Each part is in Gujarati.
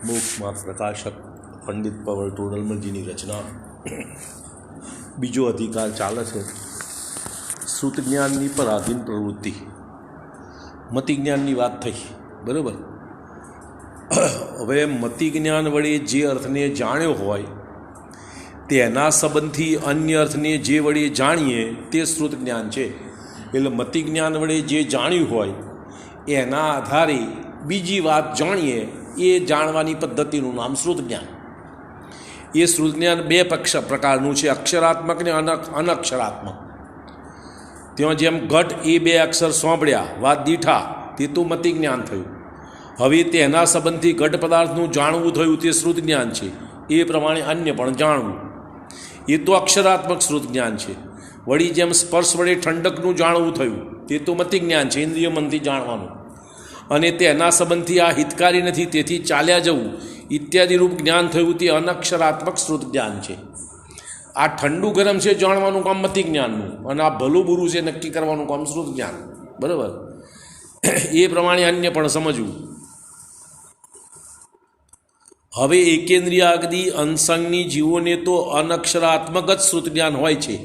મોક્ષમાં પ્રકાશક પંડિત પવન ટોડરમલજીની રચના. બીજો અધિકાર ચાલે છે શ્રુત જ્ઞાનની પરાધીન પ્રવૃત્તિ. મતિ જ્ઞાનની વાત થઈ, બરાબર. હવે મતિ જ્ઞાન વડે જે અર્થને જાણ્યો હોય તેના સંબંધથી અન્ય અર્થને જે વડે જાણીએ તે શ્રુત જ્ઞાન છે. એટલે મતિ જ્ઞાન વડે જે જાણ્યું હોય એના આધારે બીજી વાત જાણીએ એ જાણવાની પદ્ધતિનું નામ શ્રુત જ્ઞાન. એ શ્રુત જ્ઞાન બે પ્રકારનું છે, અક્ષરાત્મક ને અનક્ષરાત્મક. ત્યાં જેમ ઘટ એ બે અક્ષર સાંભળ્યા વાત દીઠા તે તો મતિ જ્ઞાન થયું. હવે તેના સંબંધથી ઘટ પદાર્થનું જાણવું થયું તે શ્રુત જ્ઞાન છે. એ પ્રમાણે અન્ય પણ જાણવું એ તો અક્ષરાત્મક શ્રુત જ્ઞાન છે. વળી જેમ સ્પર્શ વડે ઠંડકનું જાણવું થયું તે તો મતિ જ્ઞાન છે, ઇન્દ્રિય મનથી જાણવાનું. અને તેના સંબંધથી આ હિતકારી નથી તેથી ચાલ્યા જવું ઇત્યાદિ રૂપ જ્ઞાન થયું તે અનક્ષરાત્મક શ્રુત જ્ઞાન છે. આ ઠંડુ ગરમ છે જાણવાનું કામ મતિ જ્ઞાનનું, અને આ ભલું બુરું છે નક્કી કરવાનું કામ શ્રુત જ્ઞાન, બરાબર. એ પ્રમાણે અન્ય પણ સમજવું. હવે એકેન્દ્રિયાદિ અનસંગની જીવોને તો અનક્ષરાત્મક જ શ્રુત જ્ઞાન હોય છે,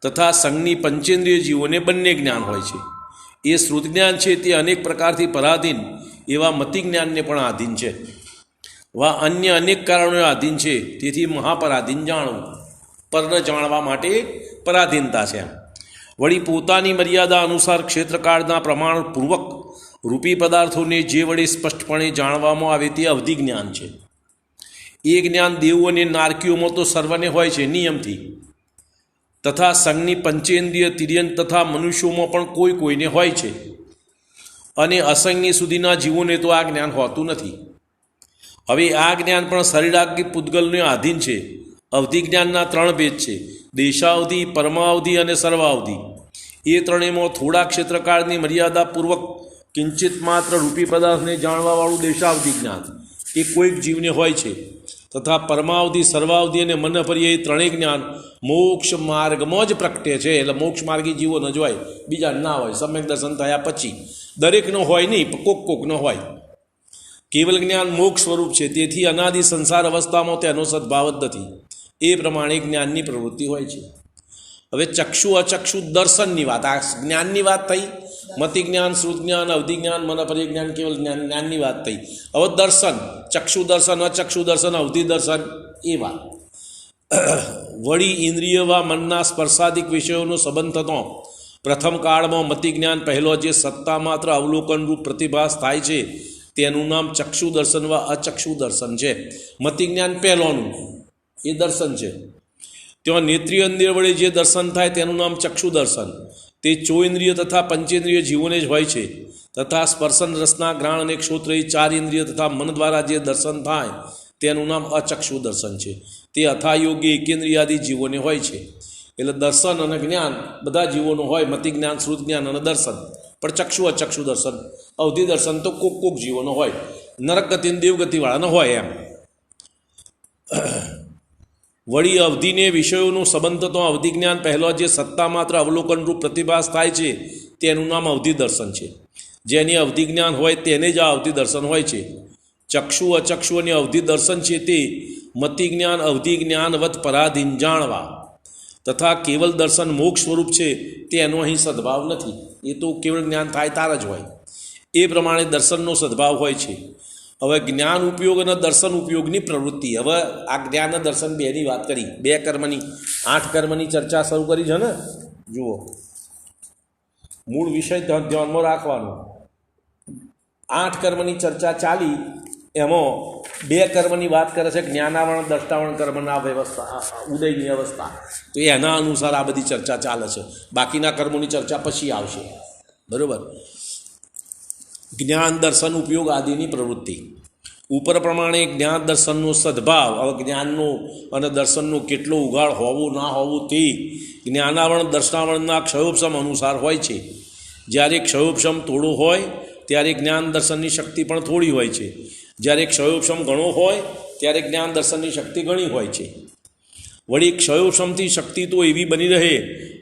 તથા સંગની પંચેન્દ્રિય જીવોને બંને જ્ઞાન હોય છે. એ શ્રુત જ્ઞાન છે તે અનેક પ્રકારથી પરાધીન એવા મતિ જ્ઞાનને પણ આધીન છે. વા અન્ય અનેક કારણોએ આધીન છે, તેથી મહાપરાધીન જાણવું. પરને જાણવા માટે પરાધીનતા છે. વળી પોતાની મર્યાદા અનુસાર ક્ષેત્રકાળના પ્રમાણપૂર્વક રૂપી પદાર્થોને જે વડે સ્પષ્ટપણે જાણવામાં આવે તે અવધિ જ્ઞાન છે. એ જ્ઞાન દેવો અને નારકીઓમાં તો સર્વને હોય છે નિયમથી, તથા સંઘની પંચેન્દ્રિય તિર્યન તથા મનુષ્યોમાં પણ કોઈ કોઈને હોય છે. અને અસંગની સુધીના જીવોને તો આ જ્ઞાન હોતું નથી. હવે આ જ્ઞાન પણ શરીરાગ્નિ પૂતગલને આધીન છે. અવધિ જ્ઞાનના ત્રણ ભેદ છે, દેશાવધિ, પરમાવધિ અને સર્વાવધિ. એ ત્રણેયમાં થોડા ક્ષેત્રકાળની મર્યાદાપૂર્વક કિંચિત માત્ર રૂપી પદાર્થને જાણવાવાળું દેશાવધિ જ્ઞાન એ કોઈક જીવને હોય છે, તથા પરમાવધિ, સર્વાવધિ અને મનપર્ય એ ત્રણેય જ્ઞાન મોક્ષ માર્ગમાં જ પ્રગટે છે. એટલે મોક્ષ માર્ગી જીવો ન જ હોય, બીજા ના હોય. સમ્યક દર્શન થયા પછી દરેકનો હોય નહીં, કોકનો હોય. કેવલ જ્ઞાન મોક્ષ સ્વરૂપ છે, તેથી અનાદિ સંસાર અવસ્થામાં તેનો સદભાવ જ નથી. એ પ્રમાણે જ્ઞાનની પ્રવૃત્તિ હોય છે. હવે ચક્ષુ અચક્ષુ દર્શનની વાત, આ જ્ઞાનની વાત થઈ. મતિ જ્ઞાન, શ્રુત જ્ઞાન, અવધિ જ્ઞાન, મનપર્ય જ્ઞાન, કેવલ જ્ઞાનની વાત થઈ. હવે દર્શન, ચક્ષુ દર્શન, અચક્ષુ દર્શન, અવધિ દર્શન, એ વાત. વળી ઇન્દ્રિય વા મનના સ્પર્શાદિક વિષયોનો સંબંધ થતો પ્રથમ કાળમાં મતિ જ્ઞાન પહેલો જે સત્તા માત્ર અવલોકનરૂપ પ્રતિભાસ થાય છે તેનું નામ ચક્ષુ દર્શન વા અચક્ષુ દર્શન છે. મતિ જ્ઞાન પહેલોનું એ દર્શન છે. ત્યાં નેત્રિય ઇન્દ્રિય વડે જે દર્શન થાય તેનું નામ ચક્ષુ દર્શન. તે ચોઇન્દ્રિય તથા પંચેન્દ્રિય જીવોને જ હોય છે. તથા સ્પર્શન, રસના, ઘ્રાણ અને ક્ષોત્ર એ ચાર ઇન્દ્રિય તથા મન દ્વારા જે દર્શન થાય તેનું નામ અચક્ષુ દર્શન છે. તે અથાયોગ્ય એકેન્દ્રિયાદિ જીવોને હોય છે. એટલે દર્શન અને જ્ઞાન બધા જીવોનું હોય, મતિ જ્ઞાન, શ્રુત જ્ઞાન અને દર્શન. પણ ચક્ષુ અચક્ષુ દર્શન, અવધિ દર્શન તો કોક જીવોનો હોય, નરક ગતિ દેવગતિવાળાનો હોય એમ. વળી અવધિને વિષયોનો સંબંધ તો અવધિ જ્ઞાન પહેલો જે સત્તા માત્ર અવલોકનરૂપ પ્રતિભાસ થાય છે તેનું નામ અવધિ દર્શન છે. જેની અવધિ જ્ઞાન હોય તેને જ આ અવધિ દર્શન હોય છે. ચક્ષુ અચક્ષુ અને અવધિ દર્શન છે તે મતિ જ્ઞાન, અવધિ જ્ઞાનવત પરાધીન જાણવા. તથા કેવલ દર્શન મોક્ષ સ્વરૂપ છે તેનો અહીં સદભાવ નથી. એ તો કેવળ જ્ઞાન થાય તાર જ હોય. એ પ્રમાણે દર્શનનો સદભાવ હોય છે. હવે જ્ઞાન ઉપયોગ અને દર્શન ઉપયોગની પ્રવૃત્તિ. હવે આ જ્ઞાન અને દર્શન બેની વાત કરી, બે કર્મની, 8 કર્મની ચર્ચા શરૂ કરી છે ને. જુઓ, મૂળ વિષય ધ્યાનમાં રાખવાનો. 8 કર્મની ચર્ચા ચાલી, એમાં 2 કર્મની વાત કરે છે, જ્ઞાનાવરણ, દ્રષ્ટાવરણ કર્મના વ્યવસ્થા, ઉદયની અવસ્થા. તો એના અનુસાર આ બધી ચર્ચા ચાલે છે. બાકીના કર્મોની ચર્ચા પછી આવશે, બરાબર. જ્ઞાન, દર્શન, ઉપયોગ આદિની પ્રવૃત્તિ. ઉપર પ્રમાણે જ્ઞાન દર્શનનો સદભાવ, હવે જ્ઞાનનો અને દર્શનનો કેટલો ઉગાડ હોવું ના હોવું તે જ્ઞાનાવરણ, દર્શનાવરણના ક્ષયોપશમ અનુસાર હોય છે. જ્યારે ક્ષયોપશમ થોડો હોય ત્યારે જ્ઞાન દર્શનની શક્તિ પણ થોડી હોય છે. જ્યારે ક્ષયોપશમ ઘણો હોય ત્યારે જ્ઞાન દર્શનની શક્તિ ઘણી હોય છે. વળી ક્ષયોપશમથી શક્તિ તો એવી બની રહે,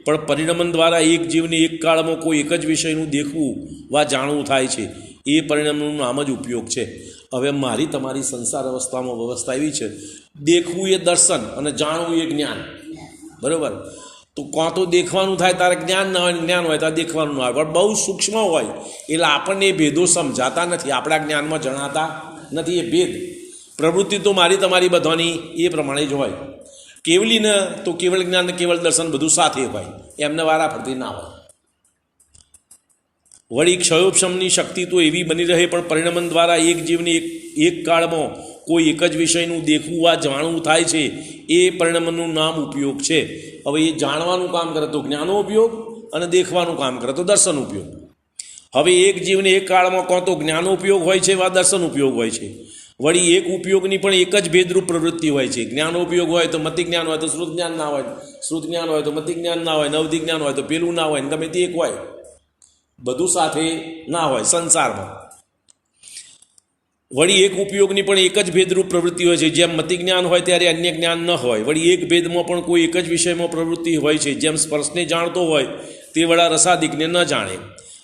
પણ પરિણમન દ્વારા એક જીવને એક કાળમાં કોઈ એક જ વિષયનું દેખવું વા જાણવું થાય છે. એ પરિણામનું નામ જ ઉપયોગ છે. હવે મારી તમારી સંસાર અવસ્થામાં વ્યવસ્થા એવી છે, દેખવું એ દર્શન અને જાણવું એ જ્ઞાન, બરાબર? તો કાં તો દેખવાનું થાય તારે જ્ઞાન ના હોય, જ્ઞાન હોય ત્યારે દેખવાનું ના હોય, પણ બહુ સૂક્ષ્મ હોય એટલે આપણને એ ભેદો સમજાતા નથી, આપણા જ્ઞાનમાં જણાતા નથી એ ભેદ. પ્રવૃત્તિ તો મારી તમારી બધાની એ પ્રમાણે જ હોય. કેવલીને તો કેવળ જ્ઞાન ને કેવળ દર્શન બધું સાથે હોય, એમને વારાફરતી ના હોય. વળી ક્ષયોપશમની શક્તિ તો એવી બની રહે, પણ પરિણમન દ્વારા એક જીવને એક કાળમાં કોઈ એક જ વિષયનું દેખવું વા જાણવું થાય છે, એ પરિણમનનું નામ ઉપયોગ છે. હવે એ જાણવાનું કામ કરે તો જ્ઞાનો ઉપયોગ અને દેખવાનું કામ કરે તો દર્શન ઉપયોગ. હવે એક જીવને એક કાળમાં કાં તો જ્ઞાનો ઉપયોગ હોય છે વા દર્શન ઉપયોગ હોય છે. વળી એક ઉપયોગની પણ એક જ ભેદરૂપ પ્રવૃત્તિ હોય છે. જ્ઞાનો ઉપયોગ હોય તો મતિ જ્ઞાન હોય તો શ્રુત જ્ઞાન ના હોય, શ્રુત જ્ઞાન હોય તો મતિ જ્ઞાન ના હોય, નવધિ જ્ઞાન હોય તો પેલું ના હોય, ગમે તે એક હોય, બધું સાથે ના હોય સંસારમાં. વળી એક ઉપયોગની પણ એક જ ભેદરૂપ પ્રવૃત્તિ હોય છે. જેમ મતિ જ્ઞાન હોય ત્યારે અન્ય જ્ઞાન ન હોય. વળી એક ભેદમાં પણ કોઈ એક જ વિષયમાં પ્રવૃત્તિ હોય છે. જેમ સ્પર્શને જાણતો હોય તે વડા રસાદિકને ન જાણે.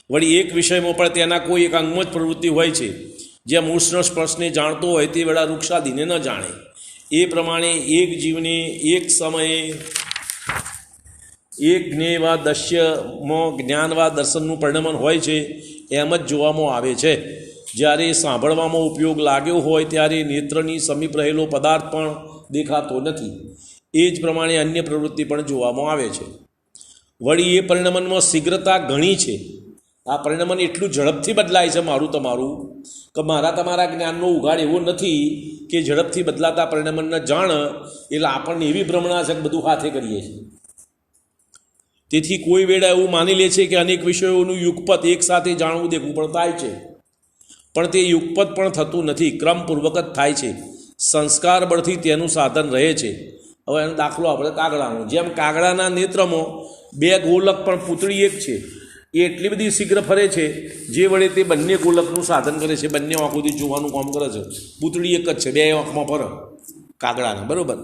વળી એક વિષયમાં પણ તેના કોઈ એક અંગમાં જ પ્રવૃત્તિ હોય છે. જેમ ઉષ્ણ સ્પર્શને જાણતો હોય તે વડા વૃક્ષાદિને ન જાણે. એ પ્રમાણે એક જીવને એક સમયે એક જ્ઞેય વા દશ્યમાં જ્ઞાન વા દર્શનનું પરિણમન હોય છે, એમ જ જોવામાં આવે છે. જ્યારે સાંભળવામાં ઉપયોગ લાગ્યો હોય ત્યારે નેત્રની સમીપ રહેલો પદાર્થ પણ દેખાતો નથી. એ જ પ્રમાણે અન્ય પ્રવૃત્તિ પણ જોવામાં આવે છે. વળી એ પરિણમનમાં શીઘ્રતા ઘણી છે. આ પરિણમન એટલું ઝડપથી બદલાય છે મારું તમારું, કે મારા તમારા જ્ઞાનનો ઉઘાડ એવો નથી કે ઝડપથી બદલાતા પરિણમનને જાણ એટલે આપણને એવી ભ્રમણા છે કે બધું હાથે કરીએ છીએ. તેથી કોઈ વેળા એવું માની લે છે કે અનેક વિષયોનું યુગપત એક સાથે જાણવું દેખવું પણ થાય છે, પણ તે યુગપત પણ થતું નથી, ક્રમપૂર્વક જ થાય છે. સંસ્કાર બળથી તેનું સાધન રહે છે. હવે એનો દાખલો આપણે કાગડાનો. જેમ કાગડાના નેત્રમાં બે ગોલક પણ પૂતળી એક છે, એ એટલી બધી શીઘ્ર ફરે છે જે વડે તે બંને ગોલકનું સાધન કરે છે, બંને આંખોથી જોવાનું કામ કરે છે. પૂતળી એક જ છે, બે આંખમાં ફરે કાગડાના, બરાબર?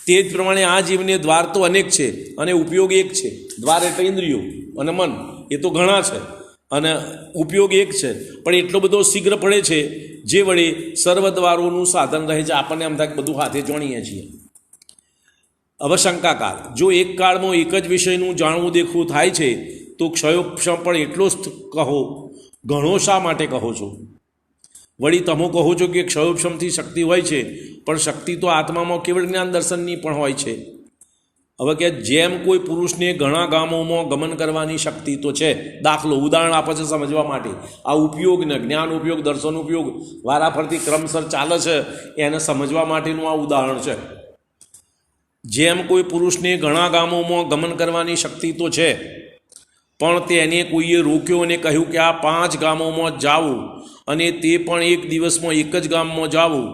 તે જ પ્રમાણે આ જીવને દ્વાર તો અનેક છે અને ઉપયોગ એક છે. દ્વાર એટલે ઇન્દ્રિયો અને મન, એ તો ઘણા છે, અને ઉપયોગ એક છે, પણ એટલો બધો શીઘ્ર પડે છે જે વડે સર્વ દ્વારોનું સાધન રહે છે. આપણને એમ થાય કે બધું હાથે જાણીએ છીએ. હવે શંકાકાર, જો એક કાળમાં એક જ વિષયનું જાણવું દેખવું થાય છે તો ક્ષયોપશમ પણ એટલો જ કહો, ઘણો શા માટે કહો છો? વળી તમે કહો છો કે ક્ષયોપશમથી શક્તિ હોય છે, પણ શક્તિ તો આત્મામાં કેવળ જ્ઞાન દર્શનની પણ હોય છે. હવે કે જેમ કોઈ પુરુષને ઘણા ગામોમાં ગમન કરવાની શક્તિ તો છે. દાખલો ઉદાહરણ આપે છે સમજવા માટે. આ ઉપયોગને જ્ઞાન ઉપયોગ દર્શન ઉપયોગ વારાફરતી ક્રમસર ચાલે છે, એને સમજવા માટેનું આ ઉદાહરણ છે. જેમ કોઈ પુરુષને ઘણા ગામોમાં ગમન કરવાની શક્તિ તો છે, પણ તેને કોઈએ રોક્યો અને કહ્યું કે આ 5 ગામોમાં જાવું, અને તે પણ એક દિવસમાં એક જ ગામમાં જાવું.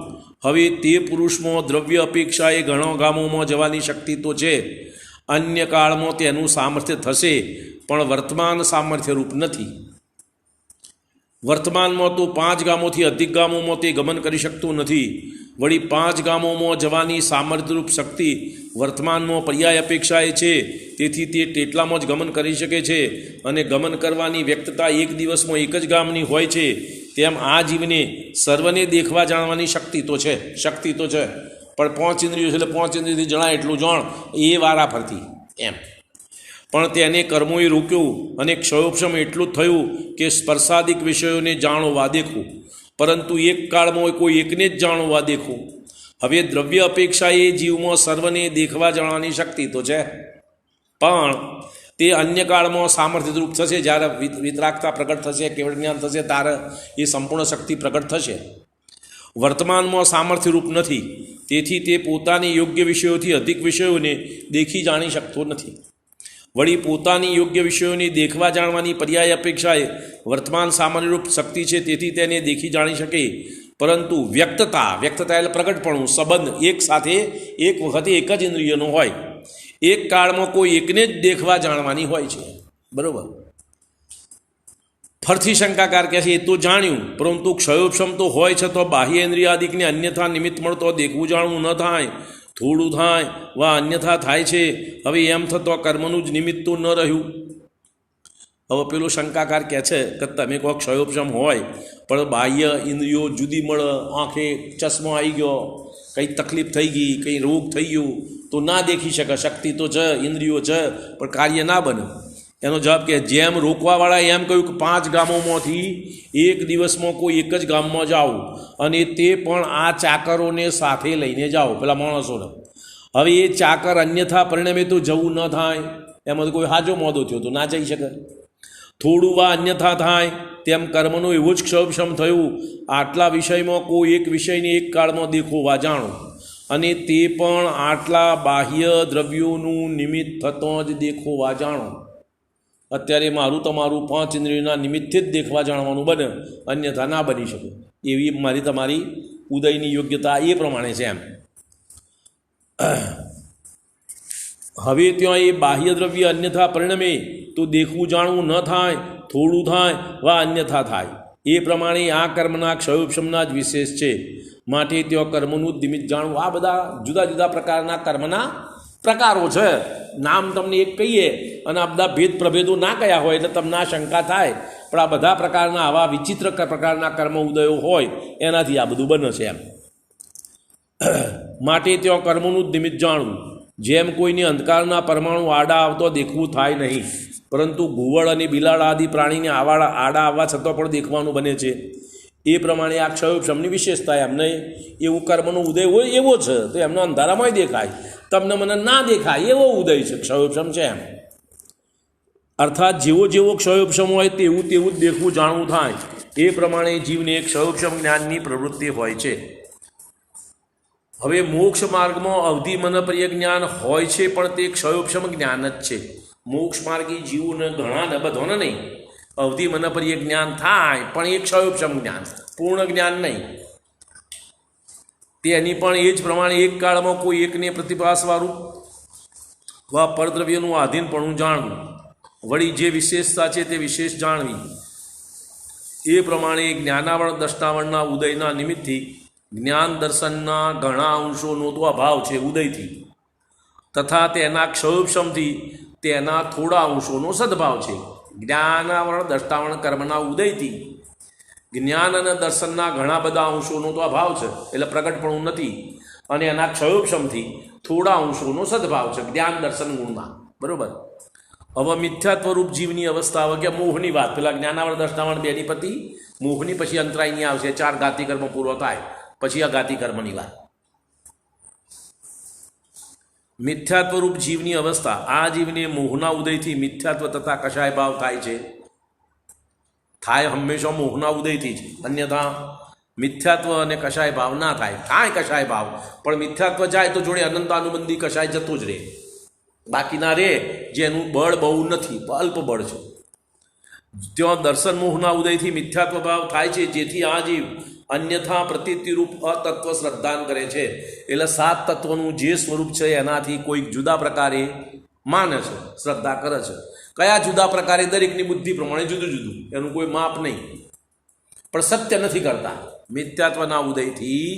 હવે તે પુરુષમાં દ્રવ્ય અપેક્ષાએ ઘણા ગામોમાં જવાની શક્તિ તો છે. અન્ય કાળમાં તેનું સામર્થ્ય થશે, પણ વર્તમાન સામર્થ્યરૂપ નથી. વર્તમાનમાં તો 5 ગામોથી અધિક ગામોમાં તે ગમન કરી શકતું નથી. વળી 5 ગામોમાં જવાની સામર્થ્યરૂપ શક્તિ વર્તમાનમાં પર્યાય અપેક્ષાએ છે, તેથી તે તેટલામાં જ ગમન કરી શકે છે. અને ગમન કરવાની વ્યક્તતા એક દિવસમાં એક જ ગામની હોય છે. તેમ આ જીવને સર્વને દેખવા જાણવાની શક્તિ તો છે, પણ 5 ઇન્દ્રિયો છે એટલે 5 ઇન્દ્રિયથી જણાય એટલું જાણ, એ વારાફરતી એમ. પણ તેને કર્મોએ રોક્યું અને ક્ષયોપશમ એટલું જ થયું કે સ્પર્શાદિક વિષયોને જાણવા દેખવું, પરંતુ એક કાળમાં કોઈ એકને જ જાણવા દેખવું. હવે દ્રવ્ય અપેક્ષાએ જીવમાં સર્વને દેખવા જાણવાની શક્તિ તો છે, પણ તે અન્ય કાળમાં સામર્થ્યરૂપ થશે. જ્યારે વિતરાગતા પ્રગટ થશે, કેવળ જ્ઞાન થશે, ત્યારે એ સંપૂર્ણ શક્તિ પ્રગટ થશે. વર્તમાનમાં સામર્થ્યરૂપ નથી, તેથી તે પોતાની યોગ્ય વિષયોથી અધિક વિષયોને દેખી જાણી શકતો નથી. વળી પોતાની યોગ્ય વિષયોને દેખવા જાણવાની પર્યાય અપેક્ષાએ વર્તમાન સામાન્યરૂપ શક્તિ છે, તેથી તેને દેખી જાણી શકે. પરંતુ વ્યક્તતા એટલે પ્રગટપણું, સંબંધ એક સાથે એક વખતે એક જ ઇન્દ્રિયનો હોય. એક કાળમાં કોઈ એકને જ દેખવા જાણવાની હોય છે, બરાબર? ફરથી શંકાકાર કહે છે એ તો જાણ્યું, પરંતુ ક્ષયોપશમ તો હોય છે તો બાહ્ય ઇન્દ્રિયાદિકને અન્યથા નિમિત્ત મળતો દેખવું જાણવું ન થાય, થોડું થાય વા અન્યથા થાય છે. હવે એમ થતો કર્મનું જ નિમિત્ત તો ન રહ્યું. હવે પેલો શંકાકાર કહે છે કે તમે કોઈ ક્ષયોપશમ હોય પણ બાહ્ય ઇન્દ્રિયો જુદી મળે, આંખે ચશ્મો આવી ગયો, કંઈ તકલીફ થઈ ગઈ, કંઈ રોગ થઈ ગયો તો ના દેખી શકે, શક્તિ તો છે, ઇન્દ્રિયો છે, પણ કાર્ય ના બને. એનો જવાબ કે જેમ રોકવાવાળાએ એમ કહ્યું કે 5 ગામોમાંથી એક દિવસમાં કોઈ એક જ ગામમાં જાઓ અને તે પણ આ ચાકરોને સાથે લઈને જાઓ, પેલા માણસોને. હવે એ ચાકર અન્યથા પરિણામે તો જવું ન થાય, એમાં તો કોઈ હાજો મોદો થયો તો ના જઈ શકે. થોડું વા અન્યથા થાય તેમ કર્મનો એવો જ ક્ષયોપશમ થયું. આટલા વિષયમાં કોઈ એક વિષયને એક કાળમાં દેખોવા જાણો, અને તે પણ આટલા બાહ્ય દ્રવ્યોનું નિમિત્ત થતો જ દેખોવા જાણો. અત્યારે મારું તમારું 5 ઇન્દ્રિયોના નિમિત્તે જ દેખવા જાણવાનું બને, અન્યથા ના બની શકે. એવી મારી તમારી ઉદયની યોગ્યતા એ પ્રમાણે છે એમ. હવે ત્યાં એ બાહ્ય દ્રવ્ય અન્યથા પરિણમે તો દેખવું જાણવું ન થાય, થોડું થાય વા અન્યથા થાય. એ પ્રમાણે આ કર્મના ક્ષયોપશમના જ વિશેષ છે. માટે ત્યાં કર્મનું નિમિત્ત જાણવું. આ બધા જુદા જુદા પ્રકારના કર્મના પ્રકારો છે. નામ તમને એક કહીએ અને આ બધા ભેદ પ્રભેદો ના કયા હોય એટલે તમને આ શંકા થાય, પણ આ બધા પ્રકારના આવા વિચિત્ર પ્રકારના કર્મ ઉદયો હોય એનાથી આ બધું બને છે એમ. માટે ત્યાં કર્મનું જ નિમિત્ત જાણવું. જેમ કોઈની અંધકારના પરમાણુ આડા આવતો દેખવું થાય નહીં, પરંતુ ઘુવડ અને બિલાડા આદિ પ્રાણીને આડા આવવા છતાં પણ દેખવાનું બને છે, એ પ્રમાણે આ ક્ષયોપશમની વિશેષતા. એમને એવું કર્મનો ઉદય હોય એવો છે તો એમનો અંધારામાંય દેખાય, તમને મને ના દેખાય એવો ઉદય છે, ક્ષયોપશમ છે એમ. અર્થાત જેવો જેવો ક્ષયોપશમ હોય તેવું તેવું જ દેખવું જાણવું થાય. એ પ્રમાણે જીવને ક્ષયોપશમ જ્ઞાનની પ્રવૃત્તિ હોય છે. હવે મોક્ષ માર્ગમાં અવધિ મનપ્રિય જ્ઞાન હોય છે, પણ તે ક્ષયોપશમ જ્ઞાન જ છે. મોક્ષ માર્ગી જીવોને ઘણાને બધાને નહીં અવધિ મનપ્રિય જ્ઞાન થાય, પણ એ ક્ષયોપશમ જ્ઞાન, પૂર્ણ જ્ઞાન નહીં. તેની પણ એ જ પ્રમાણે એક કાળમાં કોઈ એકને પ્રતિભાસવાળું વા પરદ્રવ્યનું આધીનપણું જાણવું, વળી જે વિશેષતા છે તે વિશેષ જાણવી. એ પ્રમાણે જ્ઞાનાવરણ દર્શનાવરણના ઉદયના નિમિત્તથી જ્ઞાન દર્શનના ઘણા અંશોનો તો અભાવ છે ઉદયથી, તથા તેના ક્ષયોપશમથી તેના થોડા અંશોનો સદભાવ છે. જ્ઞાનાવરણ દર્શનાવરણ કર્મના ઉદયથી જ્ઞાન અને દર્શનના ઘણા બધા અંશોનો તો અભાવ છે, એટલે પ્રગટપણું નથી, અને એના ક્ષયોપશમથી થોડા અંશોનો સદભાવ છે જ્ઞાન દર્શન ગુણના. બરાબર. હવે મિથ્યાત્વરૂપ જીવની અવસ્થા હવે કે મોહની વાત, પેલા જ્ઞાનાવરણ દર્શનાવરણ બેની પતિ મોહની પછી અંતરાયની આવશે, 4 ઘાતી કર્મ પૂરો થાય પછી આ ઘાતી કર્મની વાત. મિથ્યાત્વરૂપ જીવની અવસ્થા, આ જીવને મોહના ઉદયથી મિથ્યાત્વ તથા કશાય ભાવ થાય છે. થાય હંમેશા મોહના ઉદયથી જ, અન્યથા મિથ્યાત્વ અને કશાય ભાવ ના થાય. થાય કશાય ભાવ, પણ મિથ્યાત્વ જાય તો જોડે અનંતાનુબંધી કશાય જતું જ રહે. બાકીના રે જેનું બળ બહુ નથી, અલ્પ બળ છે. ત્યાં દર્શન મોહના ઉદયથી મિથ્યાત્વ ભાવ થાય છે, જેથી આ જીવ અન્યથા પ્રતીતિરૂપ અતત્વ શ્રદ્ધાન કરે છે. એટલે 7 તત્વનું જે સ્વરૂપ છે એનાથી કોઈક જુદા પ્રકારે માને છે, શ્રદ્ધા કરે છે. કયા જુદા પ્રકારે? દરેકની બુદ્ધિ પ્રમાણે જુદું જુદું, એનું કોઈ માપ નહીં, પણ સત્ય નથી કરતા. મિથ્યાત્વના ઉદયથી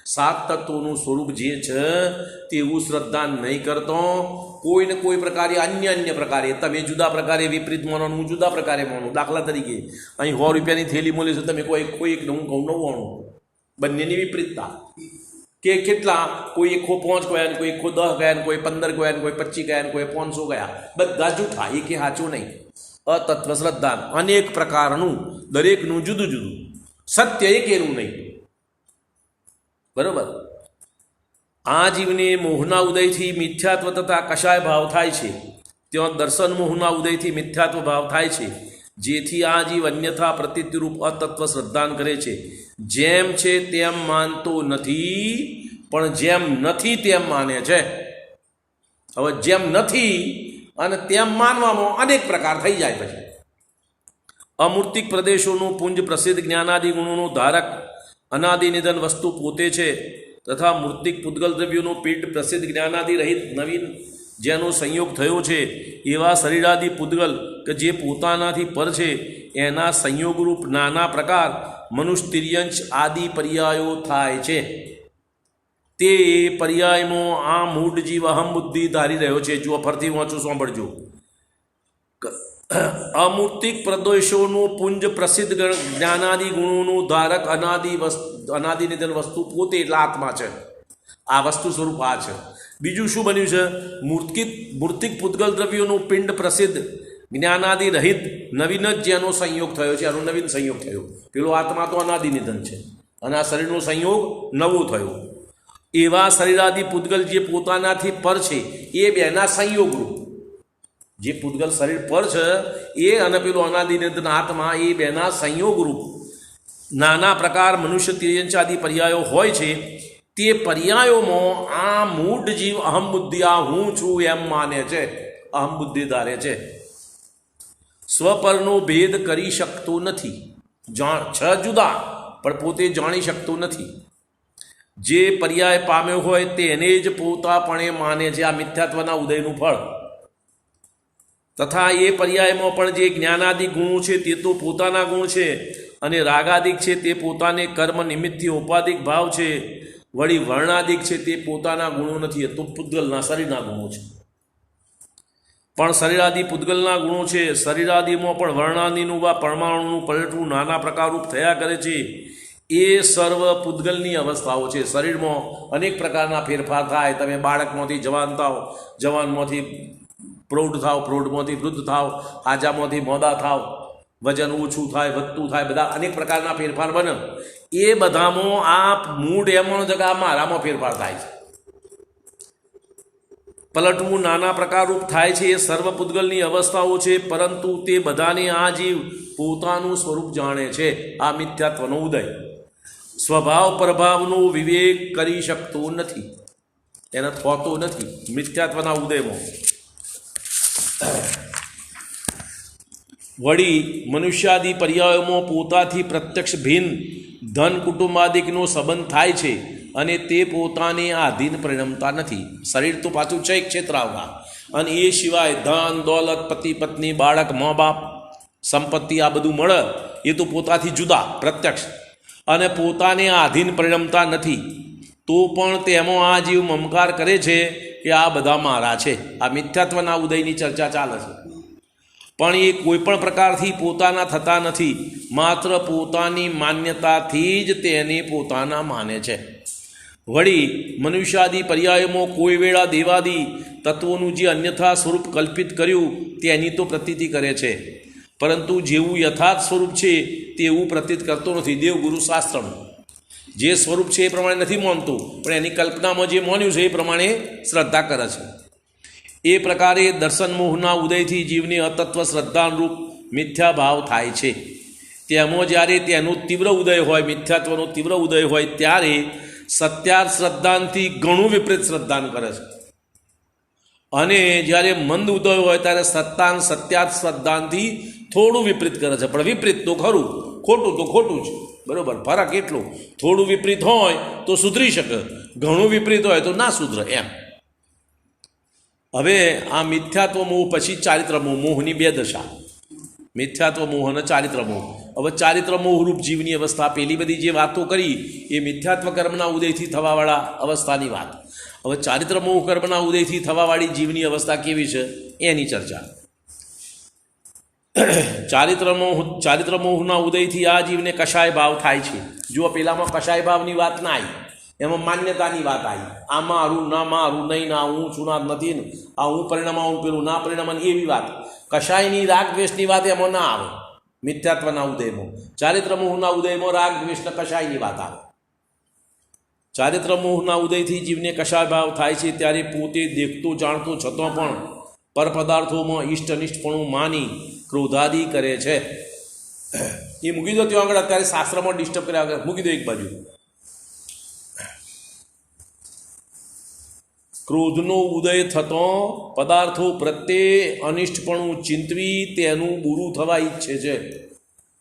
7 તત્વોનું સ્વરૂપ જે છે તેવું શ્રદ્ધા નહીં કરતો. કોઈને કોઈ પ્રકારે અન્ય પ્રકારે તમે જુદા પ્રકારે વિપરીત માનો, હું જુદા પ્રકારે માનું. દાખલા તરીકે અહીં 100 રૂપિયાની થેલી મળી છે, તમે કોઈ એક હું કહું 99, બંનેની વિપરીતતા. કે કેટલા? કોઈ એકખો 5 ગયા ને કોઈ એકખો 10 ગયા ને કોઈ 15 ગયા ને કોઈ 25 ગયા ને કોઈ 500 ગયા, બધા જૂઠા, એકે સાચું નહીં. અતત્વ શ્રદ્ધા અનેક પ્રકારનું, દરેકનું જુદું જુદું, સત્ય એકેનું નહીં. બરોબર. આ જીવને મોહના ઉદયથી મિથ્યાત્વ તથા કશાય ભાવ થાય છે. ત્યાં દર્શન મોહના ઉદયથી મિથ્યાત્વ ભાવ થાય છે, જેથી આ જીવ અન્યથા પ્રતીતિરૂપ અતત્વ શ્રદ્ધાન કરે છે. જેમ છે તેમ માનતો નથી, પણ જેમ નથી તેમ માને છે. હવે જેમ નથી અને તેમ માનવામાં અનેક પ્રકાર થઈ જાય. પછી અમૂર્તિક પ્રદેશોનું પુંજ પ્રસિદ્ધ જ્ઞાનાદિ ગુણોનો ધારક અનાદિ નિધન વસ્તુ પોતે છે, તથા મૂર્તિક પૂતગલ દ્રવ્યોનું પીઠ પ્રસિદ્ધ જ્ઞાનાદિ રહિત નવીન જેનો સંયોગ થયો છે, એવા શરીરાદિ પૂતગલ કે જે પોતાનાથી પર છે, એના સંયોગરૂપ નાના પ્રકાર મનુષ્ય તિર્યંશ આદિ પર્યાયો થાય છે. તે પર્યાયમાં આ મૂઢ જીવ અહમ બુદ્ધિ ધારી રહ્યો છે. જો ફરતી વાંચું સાંભળજો. અમૂર્તિક પ્રદેશોનું પુંજ પ્રસિદ્ધ જ્ઞાનાદિ ગુણોનું ધારક અનાદિ નિધન વસ્તુ પોતે એટલે આત્મા છે. આ વસ્તુ સ્વરૂપ આ છે. બીજું શું બન્યું છે? મૂર્તિક પૂતગલ દ્રવ્યોનું પિંડ પ્રસિદ્ધ જ્ઞાનાદિ રહિત નવીન જ જેનો સંયોગ થયો છે, આનો નવીન સંયોગ થયો. પેલો આત્મા તો અનાદિ નિધન છે અને આ શરીરનો સંયોગ નવો થયો. એવા શરીરાદિ પૂતગલ જે પોતાનાથી પર છે એ બેના સંયોગરૂપ, જે પૂતગલ શરીર પર છે એ અને પેલો અનાદિ નિધન આત્મા એ બેના સંયોગરૂપ નાના પ્રકાર મનુષ્ય તિર્યંચાદિ પર્યાયો હોય છે. તે પર્યાયોમાં આ મૂઢ જીવ અહમ બુદ્ધિ આ હું છું એમ માને છે, અહમ બુદ્ધિ ધારે છે. સ્વપરનો ભેદ કરી શકતો નથી. છ જુદા પણ પોતે જાણી શકતો નથી. જે પર્યાય પામ્યો હોય તેને જ પોતાપણે માને છે. આ મિથ્યાત્વના ઉદયનું ફળ. તથા એ પર્યાયમાં પણ જે જ્ઞાનાદિક ગુણો છે તે તો પોતાના ગુણ છે અને રાગાદિક છે તે પોતાને કર્મ નિમિત્તથી ઉપાધિક ભાવ છે. વળી વર્ણાદિક છે તે પોતાના ગુણો નથી, એ તો પૂતગલના શરીરના ગુણો છે. પણ શરીરાદિ પૂતગલના ગુણો છે. શરીરાદિમાં પણ વર્ણાદિનું વા પરમાણુનું પલટવું નાના પ્રકારરૂપ થયા કરે છે. એ સર્વ પૂતગલની અવસ્થાઓ છે. શરીરમાં અનેક પ્રકારના ફેરફાર થાય. તમે બાળકમાંથી જવાન થાવ, જવાનમાંથી પ્રૌઢ થાવ, પ્રૌઢમાંથી વૃદ્ધ થાવ, આજામાંથી મોદા થાવ, વજન ઓછું થાય, વધતું થાય, બધા અનેક પ્રકારના ફેરફાર બને. એ બધામાં આ મૂળ એમાં જગા મારામાં ફેરફાર થાય છે. પલટવું નાના પ્રકારરૂપ થાય છે. એ સર્વ પૂતગલની અવસ્થાઓ છે. પરંતુ તે બધાને આ જીવ પોતાનું સ્વરૂપ જાણે છે. આ મિથ્યાત્વનો ઉદય સ્વભાવ પ્રભાવનો વિવેક કરી શકતો નથી, એને થતો નથી મિથ્યાત્વના ઉદયમાં. વળી મનુષ્યાદિ પર્યાયોમાં પોતાથી પ્રત્યક્ષ ભિન્ન ધન કુટુંબાદિકનો સંબંધ થાય છે અને તે પોતાને આધીન પરિણમતા નથી. શરીર તો પાછું છે ક્ષેત્ર આવવા, અને એ સિવાય ધન દોલત પતિ પત્ની બાળક મા બાપ સંપત્તિ આ બધું મળે એ તો પોતાથી જુદા પ્રત્યક્ષ અને પોતાને આધીન પરિણમતા નથી. તો પણ તેમાં આ જીવ મમકાર કરે છે કે આ બધા મારા છે. આ મિથ્યાત્વના ઉદયની ચર્ચા ચાલે છે. પણ એ કોઈપણ પ્રકારથી પોતાના થતા નથી. માત્ર પોતાની માન્યતાથી જ તેને પોતાના માને છે. વળી મનુષ્યાદિ પર્યાયોમાં કોઈ વેળા દેવાદિ તત્વોનું જે અન્યથા સ્વરૂપ કલ્પિત કર્યું તેની તો પ્રતીતિ કરે છે, પરંતુ જેવું યથાર્થ સ્વરૂપ છે તેવું પ્રતીત કરતો નથી. દેવગુરુ શાસ્ત્રનું જે સ્વરૂપ છે એ પ્રમાણે નથી માનતો, પણ એની કલ્પનામાં જે માન્યું છે એ પ્રમાણે શ્રદ્ધા કરે છે. એ પ્રકારે દર્શન મોહના ઉદયથી જીવને અતત્વ શ્રદ્ધાનુરૂપ મિથ્યા ભાવ થાય છે. તેમાં જ્યારે તેનું તીવ્ર ઉદય હોય, મિથ્યાત્વનો તીવ્ર ઉદય હોય, ત્યારે સત્યાર્થ શ્રદ્ધાનથી ઘણું વિપરીત શ્રદ્ધાન કરે છે. અને જ્યારે મંદ ઉદય હોય ત્યારે સત્યાર્થ શ્રદ્ધાનથી થોડું વિપરીત કરે છે. પણ વિપરીત તો ખરું, ખોટું તો ખોટું જ. બરાબર, ફરક એટલો, થોડું વિપરીત હોય તો સુધરી શકે, ઘણું વિપરીત હોય તો ના સુધરે એમ. હવે આ મિથ્યાત્વ મોહ પછી ચારિત્ર મોહ, મોહની બે દશા, મિથ્યાત્વ મોહ અને ચારિત્ર મોહ. હવે ચારિત્ર મોહરૂપ જીવની અવસ્થા, પેલી બધી જે વાતો કરી એ મિથ્યાત્વ કર્મના ઉદયથી થવાવાળા અવસ્થાની વાત. હવે ચારિત્ર મોહ કર્મના ઉદયથી થવાવાળી જીવની અવસ્થા કેવી છે એની ચર્ચા. ચારિત્ર મોહના ઉદયથી આ જીવને કશાય ભાવ થાય છે. જો પેલામાં કશાય ભાવની વાત ના આવી, એમાં માન્યતાની વાત આવી. આ મારું ના મારું નહીં, ના હું છું ના નથી, આ હું પરિણામા હું પેલું ના પરિણામા, એવી વાત. કશાયની રાગ દ્વેષની વાત એમાં ના આવે મિથ્યાત્વના ઉદયમાં. ચારિત્ર મોહના ઉદયમાં રાગ દ્વેષ કશાયની વાત આવે. ચારિત્ર મોહના ઉદયથી જીવને કશાય ભાવ થાય છે ત્યારે પોતે દેખતો જાણતો છતાં પણ પર પદાર્થોમાં ઇષ્ટ અનિષ્ટપણું માની ક્રોધાદિ કરે છે. એ મૂકી દો ત્યાં આગળ, અત્યારે શાસ્ત્રમાં ડિસ્ટર્બ કર્યા આગળ મૂકી દો એક બાજુ. ક્રોધનો ઉદય થતો પદાર્થો પ્રત્યે અનિષ્ટપણું ચિંતવી તેનું બુરું થવા ઈચ્છે છે.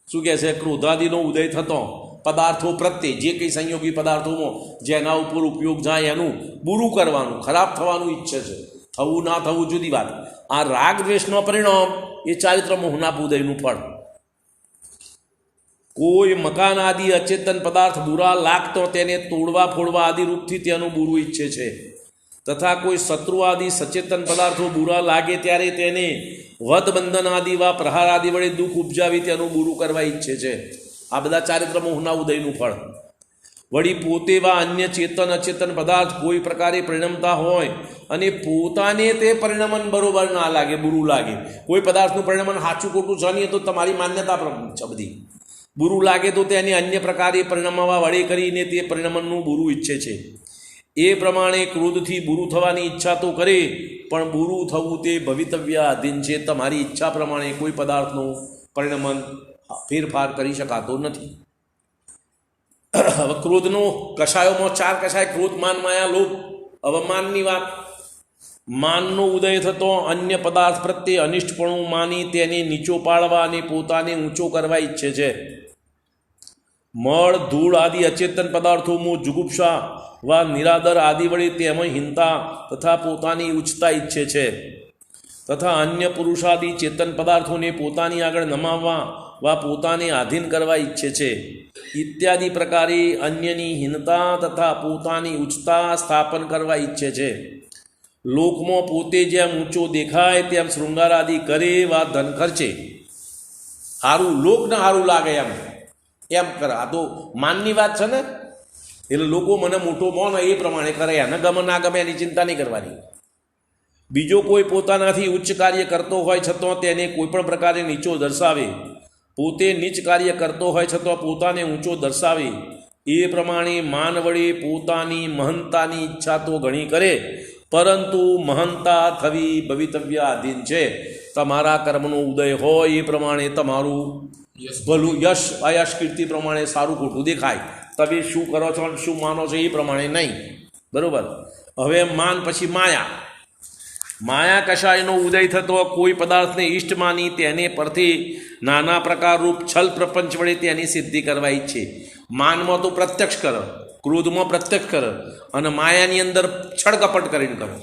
શું કહે છે? ક્રોધાદિનો ઉદય થતો પદાર્થો પ્રત્યે, જે કંઈ સંયોગી પદાર્થોમાં જેના ઉપર ઉપયોગ જાય એનું બુરું કરવાનું, ખરાબ થવાનું ઈચ્છે છે. થવું ના થવું જુદી વાત. આ રાગ દ્વેષનો પરિણામ એ ચારિત્ર મોહના ઉદયનું ફળ. કોઈ મકાન આદિ અચેતન પદાર્થ બુરા લાગતો તેને તોડવા ફોડવા આદિ રૂપથી તેનું બુરું ઈચ્છે છે. તથા કોઈ શત્રુ આદિ સચેતન પદાર્થો બુરા લાગે ત્યારે તેને વધ બંધન આદિ વા પ્રહાર આદિ વડે દુઃખ ઉપજાવી તેનું બુરું કરવા ઈચ્છે છે. આ બધા ચારિત્ર મોહના ઉદયનું ફળ. વળી પોતે વા અન્ય ચેતન અચેતન પદાર્થ કોઈ પ્રકારે પરિણમતા હોય અને પોતાને તે પરિણમન બરોબર ના લાગે, બુરું લાગે. કોઈ પદાર્થનું પરિણમન સાચું ખોટું છે નહીં, તો તમારી માન્યતા છે બધી. બુરું લાગે તો તેને અન્ય પ્રકારે પરિણમવા વડે કરીને તે પરિણમનનું બુરું ઈચ્છે છે. એ પ્રમાણે ક્રોધથી બુરું થવાની ઈચ્છા તો કરે, પણ બુરું થવું તે ભવિતવ્ય આધીન છે. તમારી ઈચ્છા પ્રમાણે કોઈ પદાર્થનું પરિણમન ફેરફાર કરી શકાતો નથી. હવે ક્રોધનો કષાયોમાં 4 કષાય: ક્રોધ, માન, માયા, લોભ. હવે માનની વાત. માનનો ઉદય થતો અન્ય પદાર્થ પ્રત્યે અનિષ્ટપણું માની તેને નીચો પાડવા અને પોતાને ઊંચો કરવા ઈચ્છે છે. મળ, ધૂળ આદિ અચેતન પદાર્થોમાં જુગુપ્સા વા નિરાદર આદિ વડે તેમાં હિંતા તથા પોતાની ઉચ્ચતા ઈચ્છે છે. તથા અન્ય પુરુષાદિ ચેતન પદાર્થોને પોતાની આગળ નમાવવા વા પોતાને આધીન કરવા ઈચ્છે છે. ઇત્યાદિ પ્રકારે અન્યની હીનતા તથા પોતાની ઉચ્ચતા સ્થાપન કરવા ઈચ્છે છે. લોકમાં પોતે જેમ ઊંચો દેખાય તેમ શૃંગાર આદિ કરે વા ધન ખર્ચે. સારું લોકને સારું લાગે એમ કરે. આ તો માનની વાત છે ને, એટલે લોકો મને મોટો મોન એ પ્રમાણે કરે. એને ગમે ના ગમે એની ચિંતા નહીં કરવાની. બીજો કોઈ પોતાનાથી ઉચ્ચ કાર્ય કરતો હોય છતાં તેને કોઈપણ પ્રકારે નીચો દર્શાવે, પોતે નીચ કાર્ય કરતો હોય છતાં પોતાને ઊંચો દર્શાવે, એ પ્રમાણે માન વડે પોતાની મહંતાની ઈચ્છા તો ઘણી કરે, પરંતુ મહંતા થવી ભવિતવ્ય આધીન છે. તમારા કર્મનો ઉદય હોય એ પ્રમાણે તમારું ભલું યશ અયશ કીર્તિ પ્રમાણે સારું ખોટું દેખાય. તમે શું કરો છો અને શું માનો છો એ પ્રમાણે નહીં. બરાબર. હવે માન પછી માયા. માયા કશાયનો ઉદય થતો કોઈ પદાર્થને ઇષ્ટ માની તેને પરથી નાના પ્રકારરૂપ છલ પ્રપંચ વડે તેની સિદ્ધિ કરવા ઈચ્છે. માનમાં તો પ્રત્યક્ષ કર, ક્રોધમાં પ્રત્યક્ષ કર, અને માયાની અંદર છળકપટ કરીને કરો.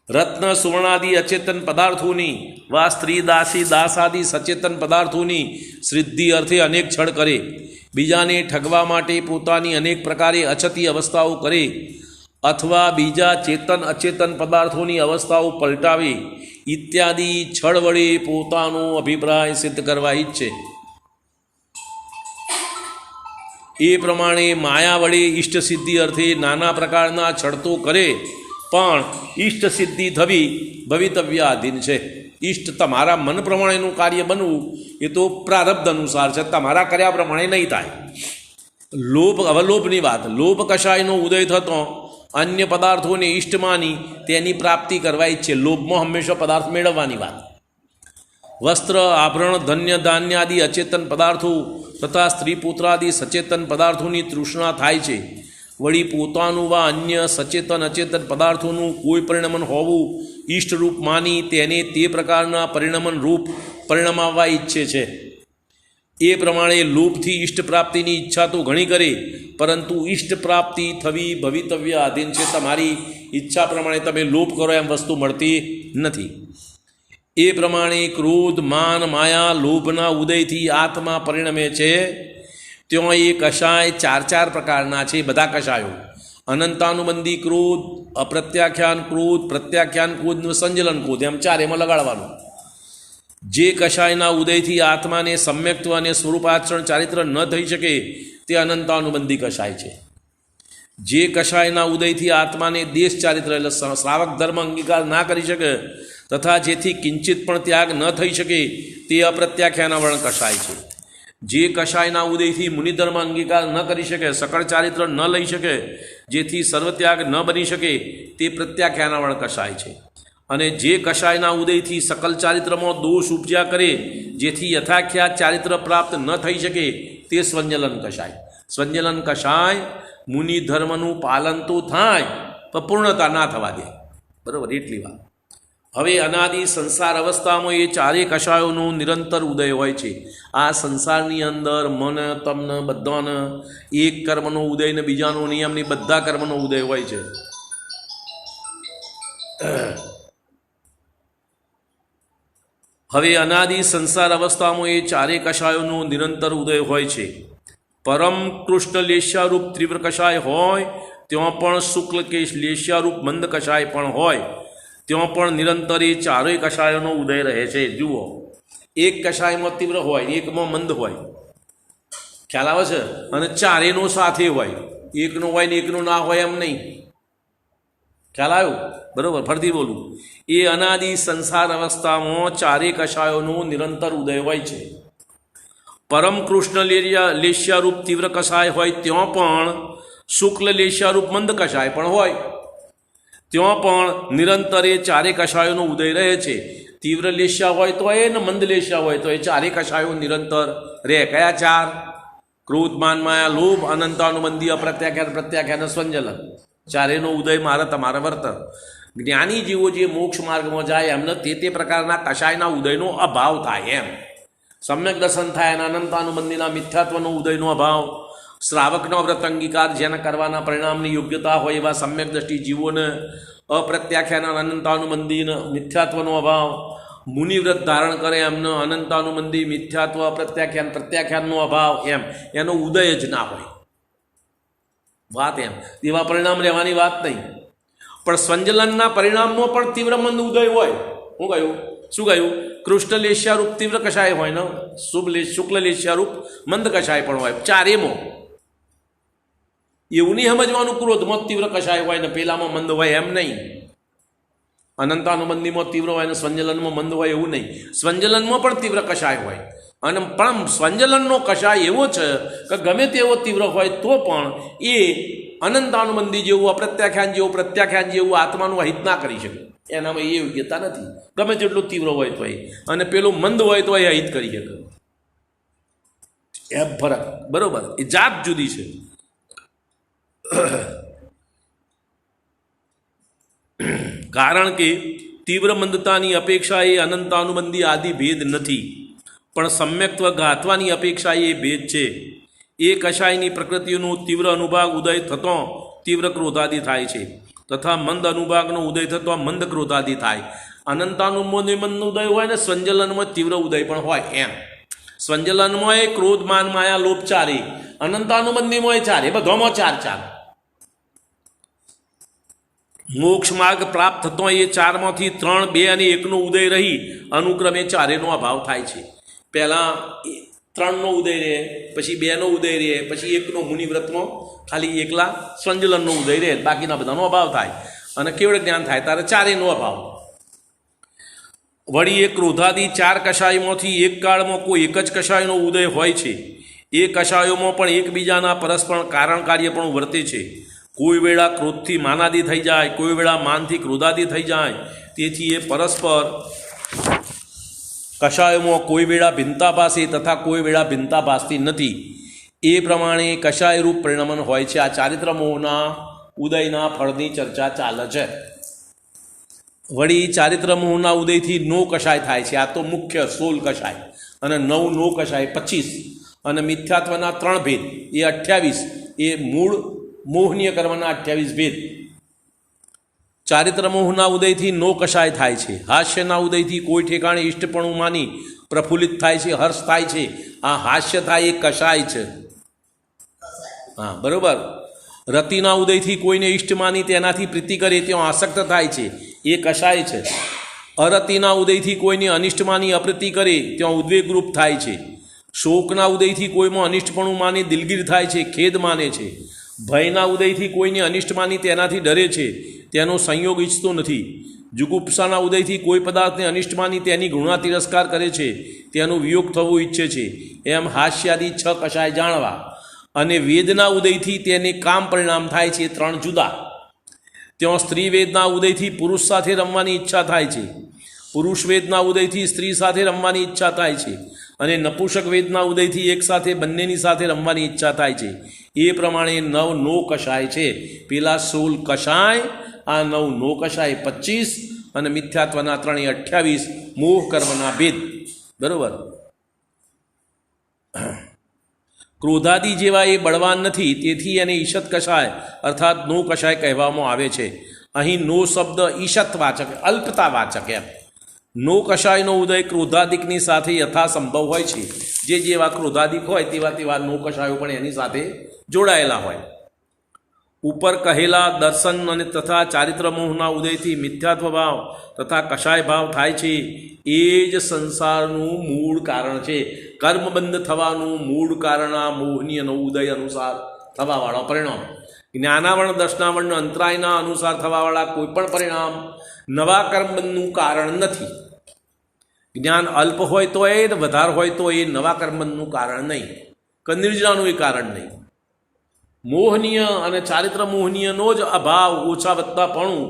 રત્ન સુવર્ણાદિ અચેતન પદાર્થોની વા સ્ત્રી દાસી દાસાદિ સચેતન પદાર્થોની સિદ્ધિ અર્થે અનેક છળ કરે. બીજાને ઠગવા માટે પોતાની અનેક પ્રકારે અછતી અવસ્થાઓ કરે, અથવા બીજા ચેતન અચેતન પદાર્થોની અવસ્થાઓ પલટાવે. ઇત્યાદિ છળ વડે પોતાનો અભિપ્રાય સિદ્ધ કરવા ઈચ્છે. એ પ્રમાણે માયા વડે ઇષ્ટ સિદ્ધિ અર્થે નાના પ્રકારના છળતો કરે, પણ ઇષ્ટ સિદ્ધિ થવી ભવિતવ્ય આધીન છે. ઇષ્ટ તમારા મન પ્રમાણેનું કાર્ય બનવું એ તો પ્રારબ્ધ અનુસાર છે, તમારા કર્યા પ્રમાણે નહીં થાય. લોભ, અવલોભની વાત. લોભ કશાયનો ઉદય થતો અન્ય પદાર્થોને ઇષ્ટ માની તેની પ્રાપ્તિ કરવા ઈચ્છે. લોભમાં હંમેશા પદાર્થ મેળવવાની વાત. વસ્ત્ર, આભરણ, ધન્ય, ધાન્ય આદિ અચેતન પદાર્થો તથા સ્ત્રી પુત્રાદિ સચેતન પદાર્થોની તૃષ્ણા થાય છે. વળી પોતાનું વા અન્ય સચેતન અચેતન પદાર્થોનું કોઈ પરિણમન હોવું ઇષ્ટરૂપ માની તેને તે પ્રકારના પરિણમન રૂપ પરિણમાવવા ઈચ્છે છે. એ પ્રમાણે લોભથી ઇષ્ટ પ્રાપ્તિની ઈચ્છા તો ઘણી કરે, પરંતુ ઇષ્ટ પ્રાપ્તિ થવી ભવિતવ્ય આધીન છે. તમારી ઈચ્છા પ્રમાણે તમે લોભ કરો એમ વસ્તુ મળતી નથી. એ પ્રમાણે ક્રોધ, માન, માયા, લોભના ઉદયથી આત્મા પરિણમે છે. ત્યાં એ કષાય 4 પ્રકારના છે. બધા કષાયો અનંતાનુબંધી ક્રોધ, અપ્રત્યાખ્યાન ક્રોધ, પ્રત્યાખ્યાન ક્રોધ, સંજલન ક્રોધ, એમ 4 એમાં લગાડવાનું. જે કષાયના ઉદયથી આત્માને સમ્યક્ત્વ અને સ્વરૂપાચરણ ચારિત્ર ન થઈ શકે તે અનંતાનુબંધી કષાય છે. જે કષાયના ઉદયથી આત્માને દેશ ચારિત્ર એટલે શ્રાવક ધર્મ અંગીકાર ના કરી શકે તથા જેથી કિંચિત પણ ત્યાગ ન થઈ શકે તે અપ્રત્યાખ્યાનાવરણ કષાય છે. જે કષાયના ઉદયથી મુનિધર્મ અંગીકાર ન કરી શકે, સકળ ચારિત્ર ન લઈ શકે, જેથી સર્વત્યાગ ન બની શકે તે પ્રત્યાખ્યાનાવરણ કષાય છે. અને જે કષાયના ઉદયથી સકલ ચારિત્રમાં દોષ ઉપજ્યા કરે, જેથી યથાખ્યાત ચારિત્ર પ્રાપ્ત ન થઈ શકે તે સ્વંજલન કષાય. સ્વંજલન કષાય મુનિ ધર્મનું પાલન તો થાય પણ પૂર્ણતા ના થવા દે. બરાબર, એટલી વાત. હવે અનાદિ સંસાર અવસ્થામાં એ 4 કષાયોનો નિરંતર ઉદય હોય છે. આ સંસારની અંદર મને તમને બધાને એક કર્મનો ઉદય ને બીજાનો નિયમની બધા કર્મનો ઉદય હોય છે. હવે અનાદિ સંસાર અવસ્થામાં એ 4 કષાયોનો નિરંતર ઉદય હોય છે. પરમ કૃષ્ણ લેશ્યારૂપ તીવ્ર કષાય હોય ત્યાં પણ શુક્લ કે લેશ્યારૂપ મંદ કષાય પણ હોય, ત્યાં પણ નિરંતર એ ચારેય કષાયોનો ઉદય રહે છે. જુઓ, એક કષાયમાં તીવ્ર હોય, એકમાં મંદ હોય, ખ્યાલ આવે છે, અને ચારેયનો સાથે હોય, એકનો હોય ને એકનો ના હોય એમ નહીં. ખ્યાલ આવ્યો? બરાબર, ફરીથી બોલું. એ અનાદિ સંસાર અવસ્થામાં ચારેય કષાયોનો નિરંતર ઉદય હોય છે. પરમ કૃષ્ણ લેશ્યારૂપ તીવ્ર કષાય હોય ત્યાં પણ શુક્લ લેશ્યારૂપ મંદ કષાય પણ હોય, ત્યાં પણ નિરંતર એ ચારે કષાયોનો ઉદય રહે છે. તીવ્ર લેશ્યા હોય તો એ ને મંદ લેશ્યા હોય તો એ ચારે કષાયો નિરંતર રહે. કયા ચાર? ક્રોધ, માન, માયા, લોભ, અનંતાનુબંધી, અપ્રત્યાખ્યાન, પ્રત્યાખ્યાન, સ્વંજલન. ચારેનો ઉદય મારે તમારે વર્તન. જ્ઞાની જીવો જે મોક્ષ માર્ગમાં જાય એમને તે પ્રકારના કષાયના ઉદયનો અભાવ થાય. એમ સમ્યક દર્શન થાય અને અનંતાનુબંધીના મિથ્યાત્વનો ઉદયનો અભાવ, શ્રાવકનો વ્રત અંગીકાર જેના કરવાના પરિણામની યોગ્યતા હોય એવા સમ્યક દ્રષ્ટિ જીવોને અપ્રત્યાખ્યાન અનંતાનુબંધી મિથ્યાત્વનો અભાવ, મુનિવ્રત ધારણ કરે એમનો અનંતાનુબંધી મિથ્યાત્વ પ્રત્યાખ્યાન પ્રત્યાખ્યાનનો અભાવ, એમ એનો ઉદય જ ના હોય. વાત એમ એવા પરિણામ રહેવાની વાત નહીં. પણ સ્વંજલનના પરિણામમાં પણ તીવ્ર મંદ ઉદય હોય. હું કહ્યું? શું કહ્યું? કૃષ્ણ લેશ્યારૂપ તીવ્ર કષાય હોય ને શુક્લ લેશ્યારૂપ મંદ કષાય પણ હોય. ચારેમાં એવું નહીં સમજવાનું ક્રોધમાં તીવ્ર કષાય હોય ને પેલામાં મંદ હોય, એમ નહીં. અનંતાનુબંધીમાં તીવ્ર હોય ને સ્વંજલનમાં મંદ હોય એવું નહીં. સ્વંજલનમાં પણ તીવ્ર કષાય હોય, અને પણ સ્વંજલનનો કષાય એવો છે કે ગમે તેવો તીવ્ર હોય તો પણ એ અનંતાનુબંધી જેવું, અપ્રત્યાખ્યાન જેવું, પ્રત્યાખ્યાન જેવું આત્માનું અહિત ના કરી શકે. એનામાં એ યોગ્યતા નથી. ગમે તેટલું તીવ્ર હોય તો અને પેલું મંદ હોય તો એ અહિત કરી શકે. એમ ફરક. બરોબર, એ જાત જુદી છે. કારણ કે તીવ્ર મંદતાની અપેક્ષા એ અનંતાનુબંધી આદિ ભેદ નથી, પણ સમ્યક્ત્વ ગાથવાની અપેક્ષા એ ભેદ છે. એ કષાયની પ્રકૃતિઓનો તીવ્ર અનુભાગ ઉદય થતો તીવ્ર ક્રોધાદિ થાય છે, તથા મંદ અનુભાગનો ઉદય થતો મંદ ક્રોધાદિ થાય. અનંતાનુબંધી મંદ ઉદય હોય ને સ્વંજલનમાં તીવ્ર ઉદય પણ હોય. એમ સ્વંજલનમાં એ ક્રોધ, માન, માયા, લોભ ચારે, અનંતાનુબંધીમાં એ ચારે, બધામાં ચાર ચાર. મોક્ષ માર્ગ પ્રાપ્ત થતો એ ચારમાંથી 3, 2 અને 1નો ઉદય રહી અનુક્રમે ચારેનો અભાવ થાય છે. પહેલાં 3નો ઉદય રહે, પછી 2નો ઉદય રહે, પછી 1નો મુનિવ્રતમાં ખાલી એકલા સ્વંજલનનો ઉદય રહે, બાકીના બધાનો અભાવ થાય. અને કેવળ જ્ઞાન થાય ત્યારે ચારેનો અભાવ. વળી એ ક્રોધાદી 4 કષાયમાંથી એક કાળમાં કોઈ એક જ કષાયનો ઉદય હોય છે. એ કષાયોમાં પણ એકબીજાના પરસ્પર કારણ કાર્ય પણ વર્તે છે. કોઈ વેળા ક્રોધથી માનાદી થઈ જાય, કોઈ વેળા માનથી ક્રોધાદી થઈ જાય. તેથી એ પરસ્પર કષાયોમાં કોઈ વેળા ભિન્નતા ભાસે તથા કોઈ વેળા ભિન્નતા ભાસતી નથી. એ પ્રમાણે કષાયરૂપ પરિણમન હોય છે. આ ચારિત્ર મોહના ઉદયના ફળની ચર્ચા ચાલે છે. વળી ચારિત્ર મોહના ઉદયથી નો કષાય થાય છે. આ તો મુખ્ય 16 કષાય, અને 9 નો કષાય 25, અને મિથ્યાત્વના 3 ભેદ એ 28. એ મૂળ મોહનીય કર્મના 28 ભેદ. ચારિત્ર મોહના ઉદયથી નો કષાય થાય છે. હાસ્યના ઉદયથી કોઈ ઠેકાણે ઇષ્ટપણું માની પ્રફુલ્લિત થાય છે, હર્ષ થાય છે. આ હાસ્ય થાય એ કષાય છે. હા, બરોબર. રતિના ઉદયથી કોઈને ઇષ્ટ માની તેનાથી પ્રીતિ કરે ત્યાં આસક્ત થાય છે, એ કષાય છે. અરતિના ઉદયથી કોઈને અનિષ્ટ માની અપ્રીતિ કરે ત્યાં ઉદ્વેગરૂપ થાય છે. શોકના ઉદયથી કોઈમાં અનિષ્ટપણું માની દિલગીર થાય છે, ખેદ માને છે. ભયના ઉદયથી કોઈને અનિષ્ટ માની તેનાથી ડરે છે, તેનો સંયોગ ઈચ્છતો નથી. જુગુપ્સાના ઉદયથી કોઈ પદાર્થને અનિષ્ટ માની તેની ઘૃણા તિરસ્કાર કરે છે, તેનો વિયોગ થવો ઈચ્છે છે. એમ હાસ્યાદી 6 કષાય જાણવા. અને વેદના ઉદયથી તેને કામ પરિણામ થાય છે, 3 જુદા. ત્યાં સ્ત્રી વેદના ઉદયથી પુરુષ સાથે રમવાની ઈચ્છા થાય છે, પુરુષ વેદના ઉદયથી સ્ત્રી સાથે રમવાની ઈચ્છા થાય છે, અને નપુંસક વેદના ઉદયથી એક સાથે બંનેની સાથે રમવાની ઈચ્છા થાય છે. એ પ્રમાણે 9 નો કષાય છે. પેલા 16 કષાય, આ 9 નો કષાય 25, અને મિથ્યાત્વના 3 એ 28 મોહ કર્મના ભેદ. બરોબર. ક્રોધાદી જેવા એ બળવાન નથી, તેથી એને ઈશત કષાય અર્થાત નો કષાય કહેવામાં આવે છે. અહીં નો શબ્દ ઈશતવાચક, અલ્પતાવાચક. એમ નો કષાયનો ઉદય ક્રોધાદિકની સાથે યથાસંભવ હોય છે. જેવા ક્રોધાદિક હોય તેવા નો કષાયો પણ એની સાથે જોડાયેલા હોય. ઉપર કહેલા દર્શન અને તથા ચારિત્ર મોહના ઉદયથી મિથ્યાત્વ ભાવ તથા કષાય ભાવ થાય છે, એ જ સંસારનું મૂળ કારણ છે. કર્મબંધ થવાનું મૂળ કારણ આ મોહની ઉદય અનુસાર થવાવાળો પરિણામ. જ્ઞાનાવરણ દર્શનાવરણ અંતરાયના અનુસાર થવાવાળા કોઈ પણ પરિણામ નવા કર્મબંધનું કારણ નથી. જ્ઞાન અલ્પ હોય તો એ વધારે હોય તો એ નવા કર્મબંધનું કારણ નહીં, નિર્જરાનું એ કારણ નહીં. મોહનીય અને ચારિત્ર મોહનીયનો જ અભાવ, ઓછા વધતાપણું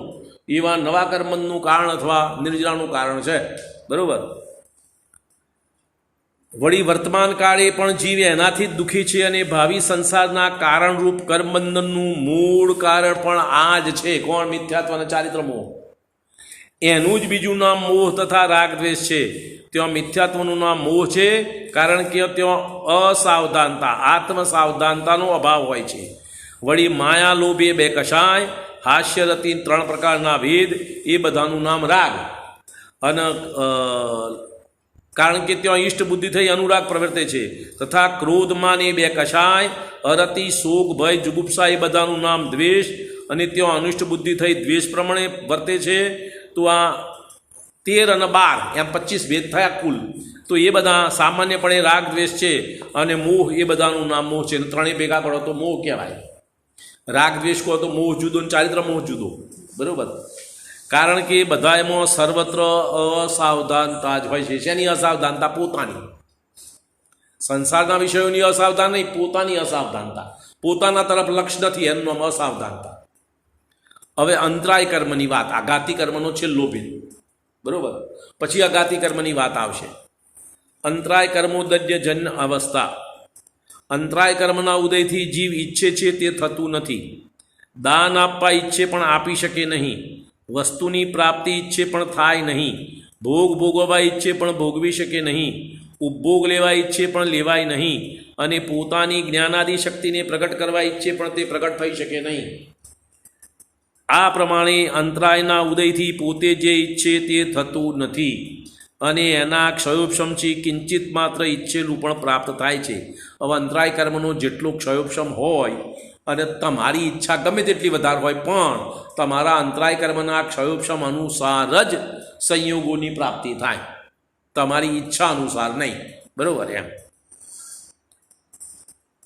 એવા નવા કર્મબંધનું કારણ અથવા નિર્જરાનું કારણ છે. બરાબર. વળી વર્તમાન કાળે પણ જીવ એનાથી જ દુઃખી છે અને ભાવિ સંસારના કારણરૂપ કર્મબંધનનું મૂળ કારણ પણ આ જ છે. કોણ? મિથ્યાત્વ અને ચારિત્ર મોહ. એનું જ બીજું નામ મોહ તથા રાગ દ્વેષ છે. ત્યાં મિથ્યાત્વનું નામ મોહ છે, કારણ કે ત્યાં અસાવધાનતા, આત્મસાવધાનતાનો અભાવ હોય છે. વળી માયા, લોભ એ બે કષાય, હાસ્યરતિ 3 પ્રકારના ભેદ, એ બધાનું નામ રાગ. અને કારણ કે ત્યાં ઈષ્ટ બુદ્ધિ થઈ અનુરાગ પ્રવર્તે છે. તથા ક્રોધમાન એ બે કષાય, અરતિ, શોક, ભય, જુગુપ્સા એ બધાનું નામ દ્વેષ, અને ત્યાં અનિષ્ટ બુદ્ધિ થઈ દ્વેષ પ્રમાણે વર્તે છે. તો આ 13 અને 12 એમ 25 ભેદ થયા કુલ. તો એ બધા સામાન્યપણે રાગ દ્વેષ છે, અને મોહ એ બધાનું નામ મોહ છે. ત્રણેય ભેગા કરો તો મોહ કહેવાય. રાગ દ્વેષ કહો તો મોહ જુદો ને ચારિત્ર મોહ જુદો. બરાબર. કારણ કે બધા એમાં સર્વત્ર અસાવધાનતા જ હોય છે. શેની અસાવધાનતા? પોતાની. સંસારના વિષયોની અસાવધાન નહીં, પોતાની અસાવધાનતા. પોતાના તરફ લક્ષ્ય નથી, એનું નામ અસાવધાનતા. હવે અંતરાય કર્મની વાત, આઘાતી કર્મનો છેલ્લો ભેદ. બરાબર. પછી આઘાતી કર્મની વાત આવશે. અંતરાય કર્મોદય જન્મ અવસ્થા. અંતરાય કર્મના ઉદયથી જીવ ઈચ્છે છે તે થતું નથી. દાન આપવા ઈચ્છે પણ આપી શકે નહીં. વસ્તુની પ્રાપ્તિ ઈચ્છે પણ થાય નહીં. ભોગ ભોગવવા ઈચ્છે પણ ભોગવી શકે નહીં. ઉપભોગ લેવા ઈચ્છે પણ લેવાય નહીં. અને પોતાની જ્ઞાનાદિ શક્તિને પ્રગટ કરવા ઈચ્છે પણ તે પ્રગટ થઈ શકે નહીં. આ પ્રમાણે અંતરાયના ઉદયથી પોતે જે ઈચ્છે તે થતું નથી, અને એના ક્ષયોપશમથી કિંચિત માત્ર ઈચ્છેલું પણ પ્રાપ્ત થાય છે. હવે અંતરાય કર્મનો જેટલો ક્ષયોપશમ હોય અને તમારી ઈચ્છા ગમે તેટલી વધારે હોય, પણ તમારા અંતરાય કર્મના ક્ષયોપશમ અનુસાર જ સંયોગોની પ્રાપ્તિ થાય, તમારી ઈચ્છા અનુસાર નહીં. બરાબર. એમ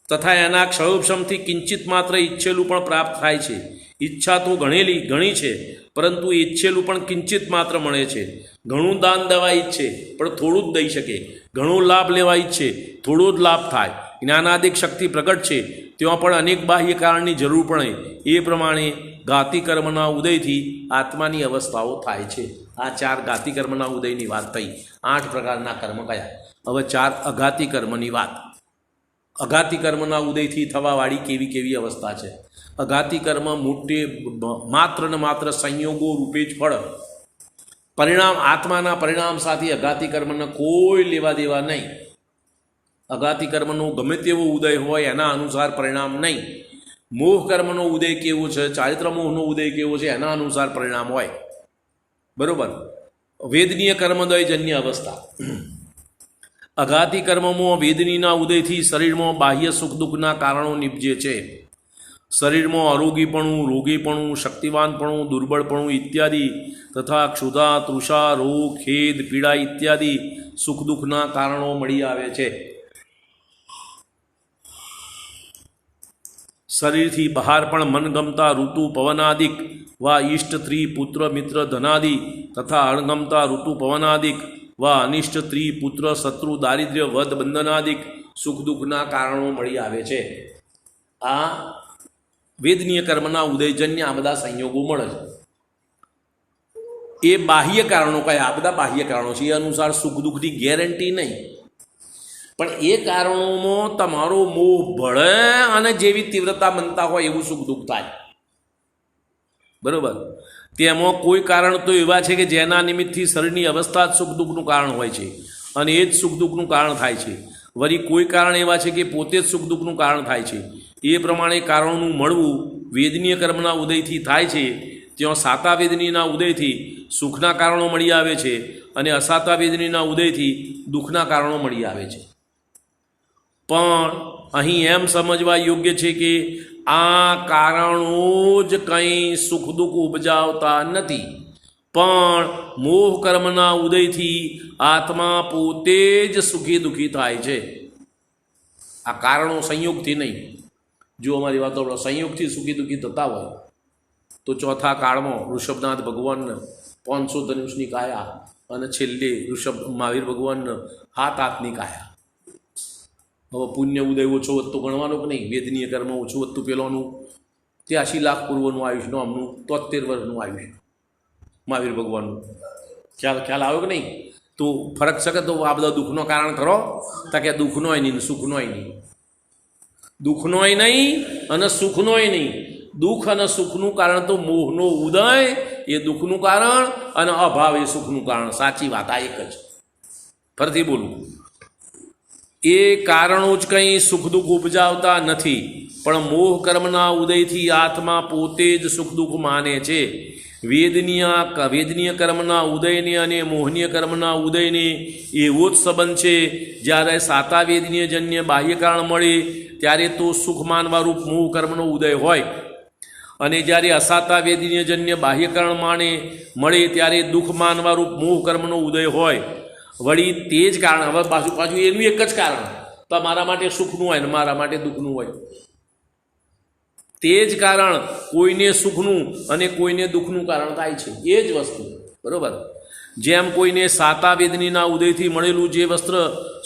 તથા એના ક્ષયોપશમથી કિંચિત માત્ર ઈચ્છેલું પણ પ્રાપ્ત થાય છે. ઈચ્છા તો ઘણી છે, પરંતુ ઈચ્છેલું પણ કિંચિત માત્ર મળે છે. ઘણું દાન દેવા ઈચ્છે પણ થોડું જ દઈ શકે. ઘણો લાભ લેવા ઈચ્છે, થોડો જ લાભ થાય. જ્ઞાનાદિક શક્તિ પ્રગટ છે, ત્યાં પણ અનેક બાહ્ય કારણની જરૂર પડે. એ પ્રમાણે ઘાતી કર્મના ઉદયથી આત્માની અવસ્થાઓ થાય છે. આ 4 ઘાતી કર્મના ઉદયની વાત થઈ. 8 પ્રકારના કર્મ કયા? હવે 4 અઘાતી કર્મની વાત. અઘાતી કર્મના ઉદયથી થવાવાળી કેવી કેવી અવસ્થા છે? અઘાતી કર્મ મોટે માત્ર ને માત્ર સંયોગો રૂપે જ ફળ. પરિણામ, આત્માના પરિણામ સાથે અઘાતી કર્મને કોઈ લેવા દેવા નહીં. અઘાતી કર્મનો ગમે તેવો ઉદય હોય એના અનુસાર પરિણામ નહીં. મોહ કર્મનો ઉદય કેવો છે, ચારિત્ર મોહનો ઉદય કેવો છે, એના અનુસાર પરિણામ હોય. બરાબર. વેદનીય કર્મોદયજન્ય અવસ્થા. અઘાતી કર્મમાં વેદનીના ઉદયથી શરીરમાં બાહ્ય સુખ દુઃખના કારણો નિપજે છે. શરીરમાં આરોગીપણું, રોગીપણું, શક્તિવાનપણું, દુર્બળપણું ઇત્યાદિ તથા ક્ષુધા, તૃષા, રોગ, ખેદ, પીડા ઇત્યાદિ સુખ દુઃખના કારણો મળી આવે છે. શરીરથી બહાર પણ મનગમતા ઋતુ પવનાદિક વા ઈષ્ટ સ્ત્રી પુત્ર મિત્ર ધનાદિ તથા અણગમતા ઋતુ પવનાદિક વા અનિષ્ટ સ્ત્રી પુત્ર શત્રુ દારિદ્ર્ય વધ બંધનાદિક સુખ દુઃખના કારણો મળી આવે છે. આ વેદનીય કર્મના ઉદયજન્ય આ બધા સંયોગો મળે છે. એ બાહ્ય કારણો કયા? આ બધા બાહ્ય કારણો છે. એ અનુસાર સુખ દુઃખની ગેરંટી નહીં, પણ એ કારણોમાં તમારો મોહ ભળે અને જેવી તીવ્રતા બનતા હોય એવું સુખ દુઃખ થાય. બરાબર. તેમાં કોઈ કારણ તો એવા છે કે જેના નિમિત્તથી શરીરની અવસ્થા જ સુખ દુઃખનું કારણ હોય છે, અને એ જ સુખ દુઃખનું કારણ થાય છે. વળી કોઈ કારણ એવા છે કે પોતે જ સુખ દુઃખનું કારણ થાય છે. એ પ્રમાણે કારણોનું મળવું વેદનીય કર્મના ઉદયથી થાય છે. ત્યાં સાતા વેદનીના ઉદયથી સુખના કારણો મળી આવે છે, અને અસાતા વેદનીના ઉદયથી દુઃખના કારણો મળી આવે છે. પણ અહીં એમ સમજવા યોગ્ય છે કે આ કારણો જ કંઈ સુખ દુઃખ ઉપજાવતા નથી, પણ મોહ કર્મના ઉદયથી આત્મા પોતે જ સુખી દુઃખી થાય છે. આ કારણો સંયોગથી નહીં. જો અમારી વાતો સંયોગથી સુખી દુઃખી થતા હોય તો ચોથા કાળમાં ઋષભનાથ ભગવાનને 500 ધનુષની કાયા અને છેલ્લે મહાવીર ભગવાનને 7 હાથની કાયા. હવે પુણ્ય ઉદય ઓછો વધતો ગણવાનો કે નહીં? વેદનીય કર્મ ઓછું વધતું પેલોનું 83 લાખ પૂર્વનું આયુષ્યનું આમનું 73 વર્ષનું આયુષ્ય મહાવીર ભગવાનનું. ખ્યાલ આવ્યો કે નહીં? તો ફરક છે કે તો આ બધા દુઃખનો કારણ કરો તો કે દુઃખનોય નહીં સુખનોય નહીં. દુઃખનોય નહીં અને સુખનોય નહીં. દુઃખ અને સુખનું કારણ તો મોહનો ઉદય એ દુઃખનું કારણ અને અભાવ એ સુખનું કારણ. સાચી વાત આ એક જ. ફરીથી બોલું, એ કારણો જ કંઈ સુખ દુઃખ ઉપજાવતા નથી, પણ મોહ કર્મના ઉદયથી આત્મા પોતે જ સુખ દુઃખ માને છે. વેદનીય કર્મના ઉદયને અને મોહનીય કર્મના ઉદયને એવો જ સંબંધ છે. જ્યારે સાતા વેદનીય જન્ય બાહ્ય કારણ મળે ત્યારે તો સુખ માનવારૂપ મોહ કર્મનો ઉદય હોય, અને જ્યારે અસાતા વેદનીય જન્ય બાહ્ય કારણ મળે ત્યારે દુઃખ માનવારૂપ મોહ કર્મનો ઉદય હોય. વળી તે જ કારણ, હવે પાછું એનું એક જ કારણ, તો મારા માટે સુખનું હોય ને મારા માટે દુઃખનું હોય. તે જ કારણ કોઈને સુખનું અને કોઈને દુઃખનું કારણ થાય છે. એ જ વસ્તુ બરાબર. જેમ કોઈને સાતા વેદનીના ઉદયથી મળેલું જે વસ્ત્ર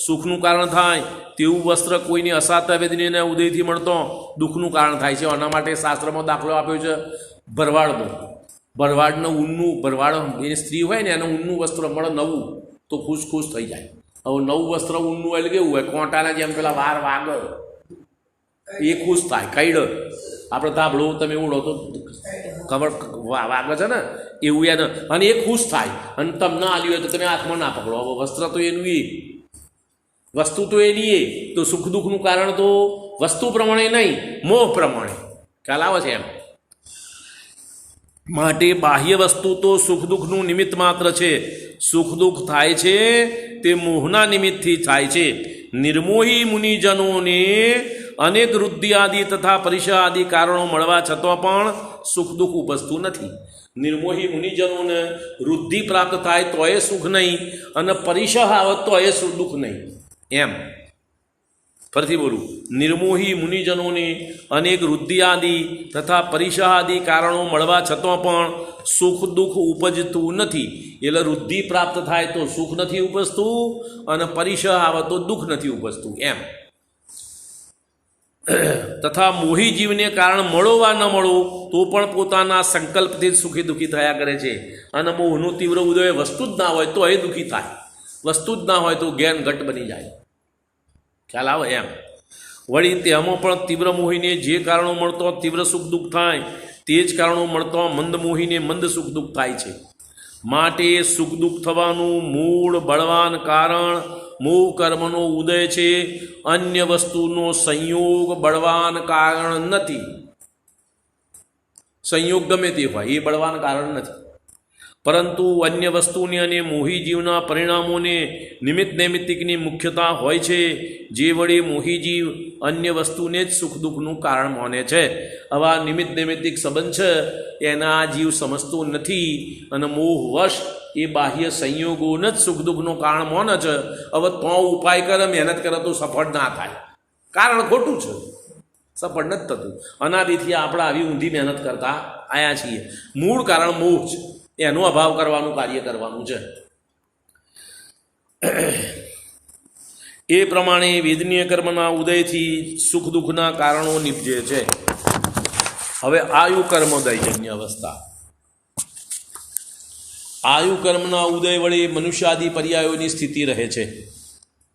સુખનું કારણ થાય, તેવું વસ્ત્ર કોઈને અસાતા વેદનીના ઉદયથી મળતો દુઃખનું કારણ થાય છે. આના માટે શાસ્ત્રમાં દાખલો આપ્યો છે ભરવાડનો. ભરવાડનું ઊનનું, ભરવાડ એ સ્ત્રી હોય ને એને ઊનનું વસ્ત્ર મળે નવું તો ખુશ થઈ જાય. હવે નવું વસ્ત્ર ઊનનું એટલે કેવું હોય? કોંટાના જેમ પેલા વાર વાગર એ ખુશ થાય. કઈડ આપણે ધાબળો તમે ઉડો તો ખબર વાગે છે ને એવું એને, અને એ ખુશ થાય. અને તમને આલ્યું હોય તો તમે હાથમાં ના પકડો. હવે વસ્ત્ર તો એનું એ, વસ્તુ તો એની એ, તો સુખ દુઃખનું કારણ તો વસ્તુ પ્રમાણે નહીં, મોહ પ્રમાણે. ખ્યાલ આવે છે એમ? માટે બાહ્ય વસ્તુ તો સુખ દુઃખનું નિમિત્ત માત્ર છે. સુખ દુઃખ થાય છે તે મોહના નિમિત્તથી થાય છે. નિર્મોહી મુનિજનોને અનેક વૃદ્ધિ આદિ તથા પરિસહ આદિ કારણો મળવા છતાં પણ સુખ દુઃખ ઉપજતું નથી. નિર્મોહી મુનિજનોને વૃદ્ધિ પ્રાપ્ત થાય તો એ સુખ નહીં, અને પરિસહ આવે તો એ દુઃખ નહીં. એમ ફરીથી બોલું, નિર્મોહી મુનિજનોને અનેક વૃદ્ધિ આદિ તથા પરિસહ આદિ કારણો મળવા છતાં પણ સુખ દુઃખ ઉપજતું નથી. એટલે વૃદ્ધિ પ્રાપ્ત થાય તો સુખ નથી ઉપજતું, અને પરિસહ આવે તો દુઃખ નથી ઉપજતું. એમ તથા મોહી જીવને કારણ મળો વા ન મળો તો પણ પોતાના સંકલ્પથી જ સુખી દુઃખી થયા કરે છે. અને મોહનું તીવ્ર ઉદય વસ્તુ જ ના હોય તો એ દુઃખી થાય, વસ્તુ જ ના હોય તો જ્ઞાન ઘટ બની જાય. ખ્યાલ આવે એમ? વળી તેમાં પણ તીવ્ર મોહીને જે કારણો મળતો તીવ્ર સુખ દુઃખ થાય, તે જ કારણો મળતો મંદ મોહીને મંદ સુખ દુઃખ થાય છે. માટે સુખ દુઃખ થવાનું મૂળ બળવાન કારણ મોહ કર્મનો ઉદય છે. અન્ય વસ્તુનો સંયોગ બળવાન કારણ નથી. સંયોગ ગમે તે હોય એ બળવાન કારણ નથી, પરંતુ અન્ય વસ્તુની અને મોહી જીવના પરિણામોને નિમિત્ત નૈમિત્તિકની મુખ્યતા હોય છે. જે વડે મોહી જીવ અન્ય વસ્તુને જ સુખ દુઃખનું કારણ માને છે. આવા નિમિત્ત નૈમિત્તિક સંબંધ છે એના જીવ સમજતો નથી, અને મોહવશ એ બાહ્ય સંયોગોને જ સુખ દુઃખનું કારણ માને છે. હવે તો ઉપાય કરે, મહેનત કરે તો સફળ ના થાય. કારણ ખોટું છે, સફળ નથી થતું. અનાદિથી આપણે આવી ઊંધી મહેનત કરતા આવ્યા છીએ. મૂળ કારણ મોહ છે, એનો અભાવ કરવાનું કાર્ય કરવાનું છે. એ પ્રમાણે વેદનીય કર્મના ઉદયથી સુખ દુઃખના કારણો નિપજે છે. હવે આયુ કર્મોદયજન્ય અવસ્થા. આયુ કર્મના ઉદય વડે મનુષ્યાદિ પર્યાયોની સ્થિતિ રહે છે.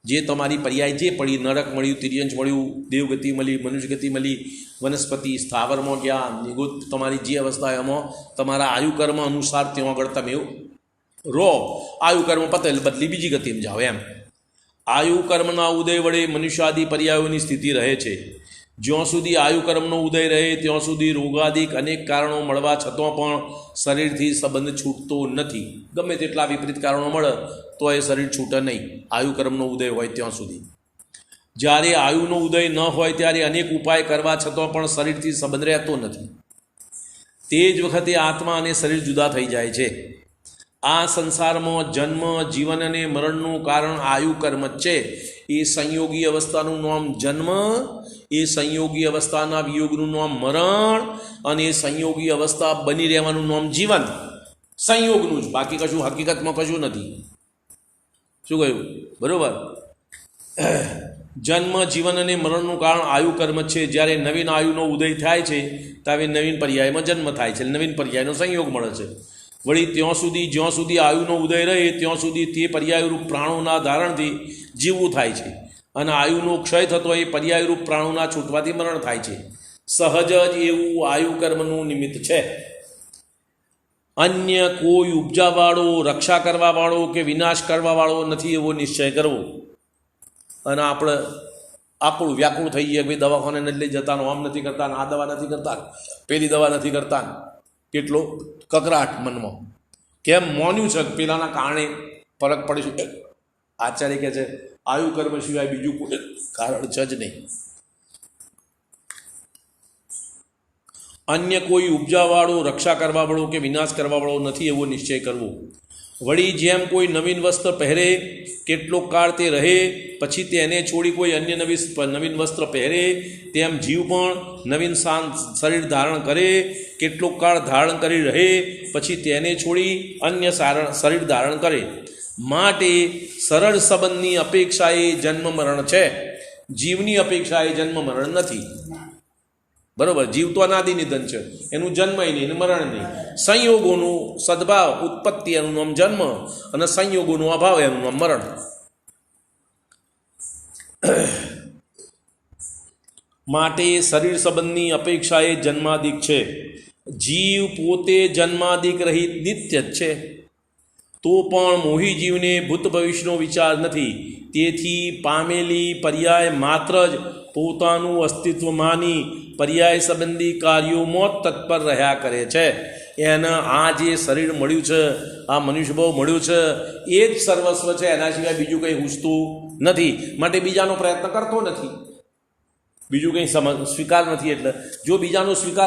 જે તમારી પર્યાય જે પડી, નરક મળ્યું, તિર્યંશ મળ્યું, દેવગતિ મળી, મનુષ્યગતિ મળી, વનસ્પતિ સ્થાવરમાં ગયા, નિગુત તમારી જે અવસ્થા એમાં તમારા આયુ કર્મ અનુસાર ત્યાં આગળ તમે રહો. આયુ કર્મ પતે બદલી બીજી ગતિમાં જાઓ. એમ આયુ કર્મના ઉદય વડે મનુષ્યાદિ પર્યાયોની સ્થિતિ રહે છે. જ્યાં સુધી આયુ કર્મનો ઉદય રહે ત્યાં સુધી રોગાદિક અનેક કારણો મળવા છતાં પણ શરીરથી સંબંધ છૂટતો નથી. ગમે તેટલા વિપરીત કારણો મળે તો એ શરીર છૂટે નહીં, આયુ કર્મનો ઉદય હોય ત્યાં સુધી. જ્યારે આયુનો ઉદય ન હોય ત્યારે અનેક ઉપાય કરવા છતાં પણ શરીરથી સંબંધ રહેતો નથી. તે જ વખતે આત્મા અને શરીર જુદા થઈ જાય છે. આ સંસારમાં જન્મ, જીવન અને મરણનું કારણ આયુ કર્મ જ છે. એ સંયોગી અવસ્થાનું નામ જન્મ, એ સંયોગી અવસ્થાના વિયોગનું નામ મરણ, અને એ સંયોગી અવસ્થા બની રહેવાનું નામ જીવન. સંયોગનું જ, બાકી કશું હકીકતમાં કશું નથી. શું કહ્યું? બરાબર. જન્મ, જીવન અને મરણનું કારણ આયુ કર્મ છે. જ્યારે નવીન આયુનો ઉદય થાય છે ત્યારે નવીન પર્યાયમાં જન્મ થાય છે, નવીન પર્યાયનો સંયોગ મળે છે. વળી જ્યાં સુધી આયુનો ઉદય રહે ત્યાં સુધી તે પર્યાયરૂપ પ્રાણોના ધારણથી જીવવું થાય છે, અને આયુનો ક્ષય થતો એ પર્યાયરૂપ પ્રાણોના છૂટવાથી મરણ થાય છે. સહજ જ એવું આયુ કર્મનું નિમિત્ત છે. અન્ય કોઈ ઉપજાવાળો, રક્ષા કરવાવાળો કે વિનાશ કરવાવાળો નથી એવો નિશ્ચય કરવો. અને આપણે આપણું વ્યાકુળ થઈ ગયા, ભાઈ દવાખાને નથી લઈ જતા, આમ નથી કરતા, આ દવા નથી કરતા, પેલી દવા નથી કરતા. કેટલો કકરાટ મનમાં, કેમ માન્યું છે કે પેલાના કારણે ફરક પડે છે. આચાર્ય કહે છે આયુ કર્મ સિવાય બીજું કોઈ કારણ છે જ નહીં. અન્ય કોઈ ઉપજાવાળો, રક્ષા કરવાવાળો કે વિનાશ કરવાવાળો નથી એવો નિશ્ચય કરવો. વળી જેમ કોઈ નવીન વસ્ત્ર પહેરે, કેટલોક કાળ તે રહે, પછી તેને છોડી કોઈ અન્ય નવીન વસ્ત્ર પહેરે, તેમ જીવ પણ નવીન શરીર ધારણ કરે, કેટલોક કાળ ધારણ કરી રહે, પછી તેને છોડી અન્ય શરીર ધારણ કરે. માટે સરળ સંબંધની અપેક્ષાએ જન્મ મરણ છે, જીવની અપેક્ષાએ જન્મ મરણ નથી. બરાબર. જીવ તો અનાદિ નિધન છે, એનું જન્મ નહીં એનું મરણ નહીં. સંયોગોનું સદભાવ ઉત્પત્તિ એનું નામ જન્મ, અને સંયોગોનો અભાવ એનું નામ મરણ. માટે શરીર સંબંધની અપેક્ષાએ જન્માદિક છે. જીવ પોતે જન્માદિક રહિત નિત્ય જ છે, તો પણ મોહી જીવને ભૂત ભવિષ્યનો વિચાર નથી. તેથી પામેલી પર્યાય માત્ર જ પોતાનું અસ્તિત્વ માની પર્યાય સંબંધી કાર્યોમાં તત્પર રહ્યા કરે છે. એને આ જે શરીર મળ્યું છે, આ મનુષ્યભાવ મળ્યો છે, એ જ સર્વસ્વ છે, એના સિવાય બીજું કંઈ હુસતું નથી. માટે બીજાનો પ્રયત્ન કરતો નથી, બીજું કંઈ સ્વીકાર નથી. એટલે જો બીજાનો સ્વીકાર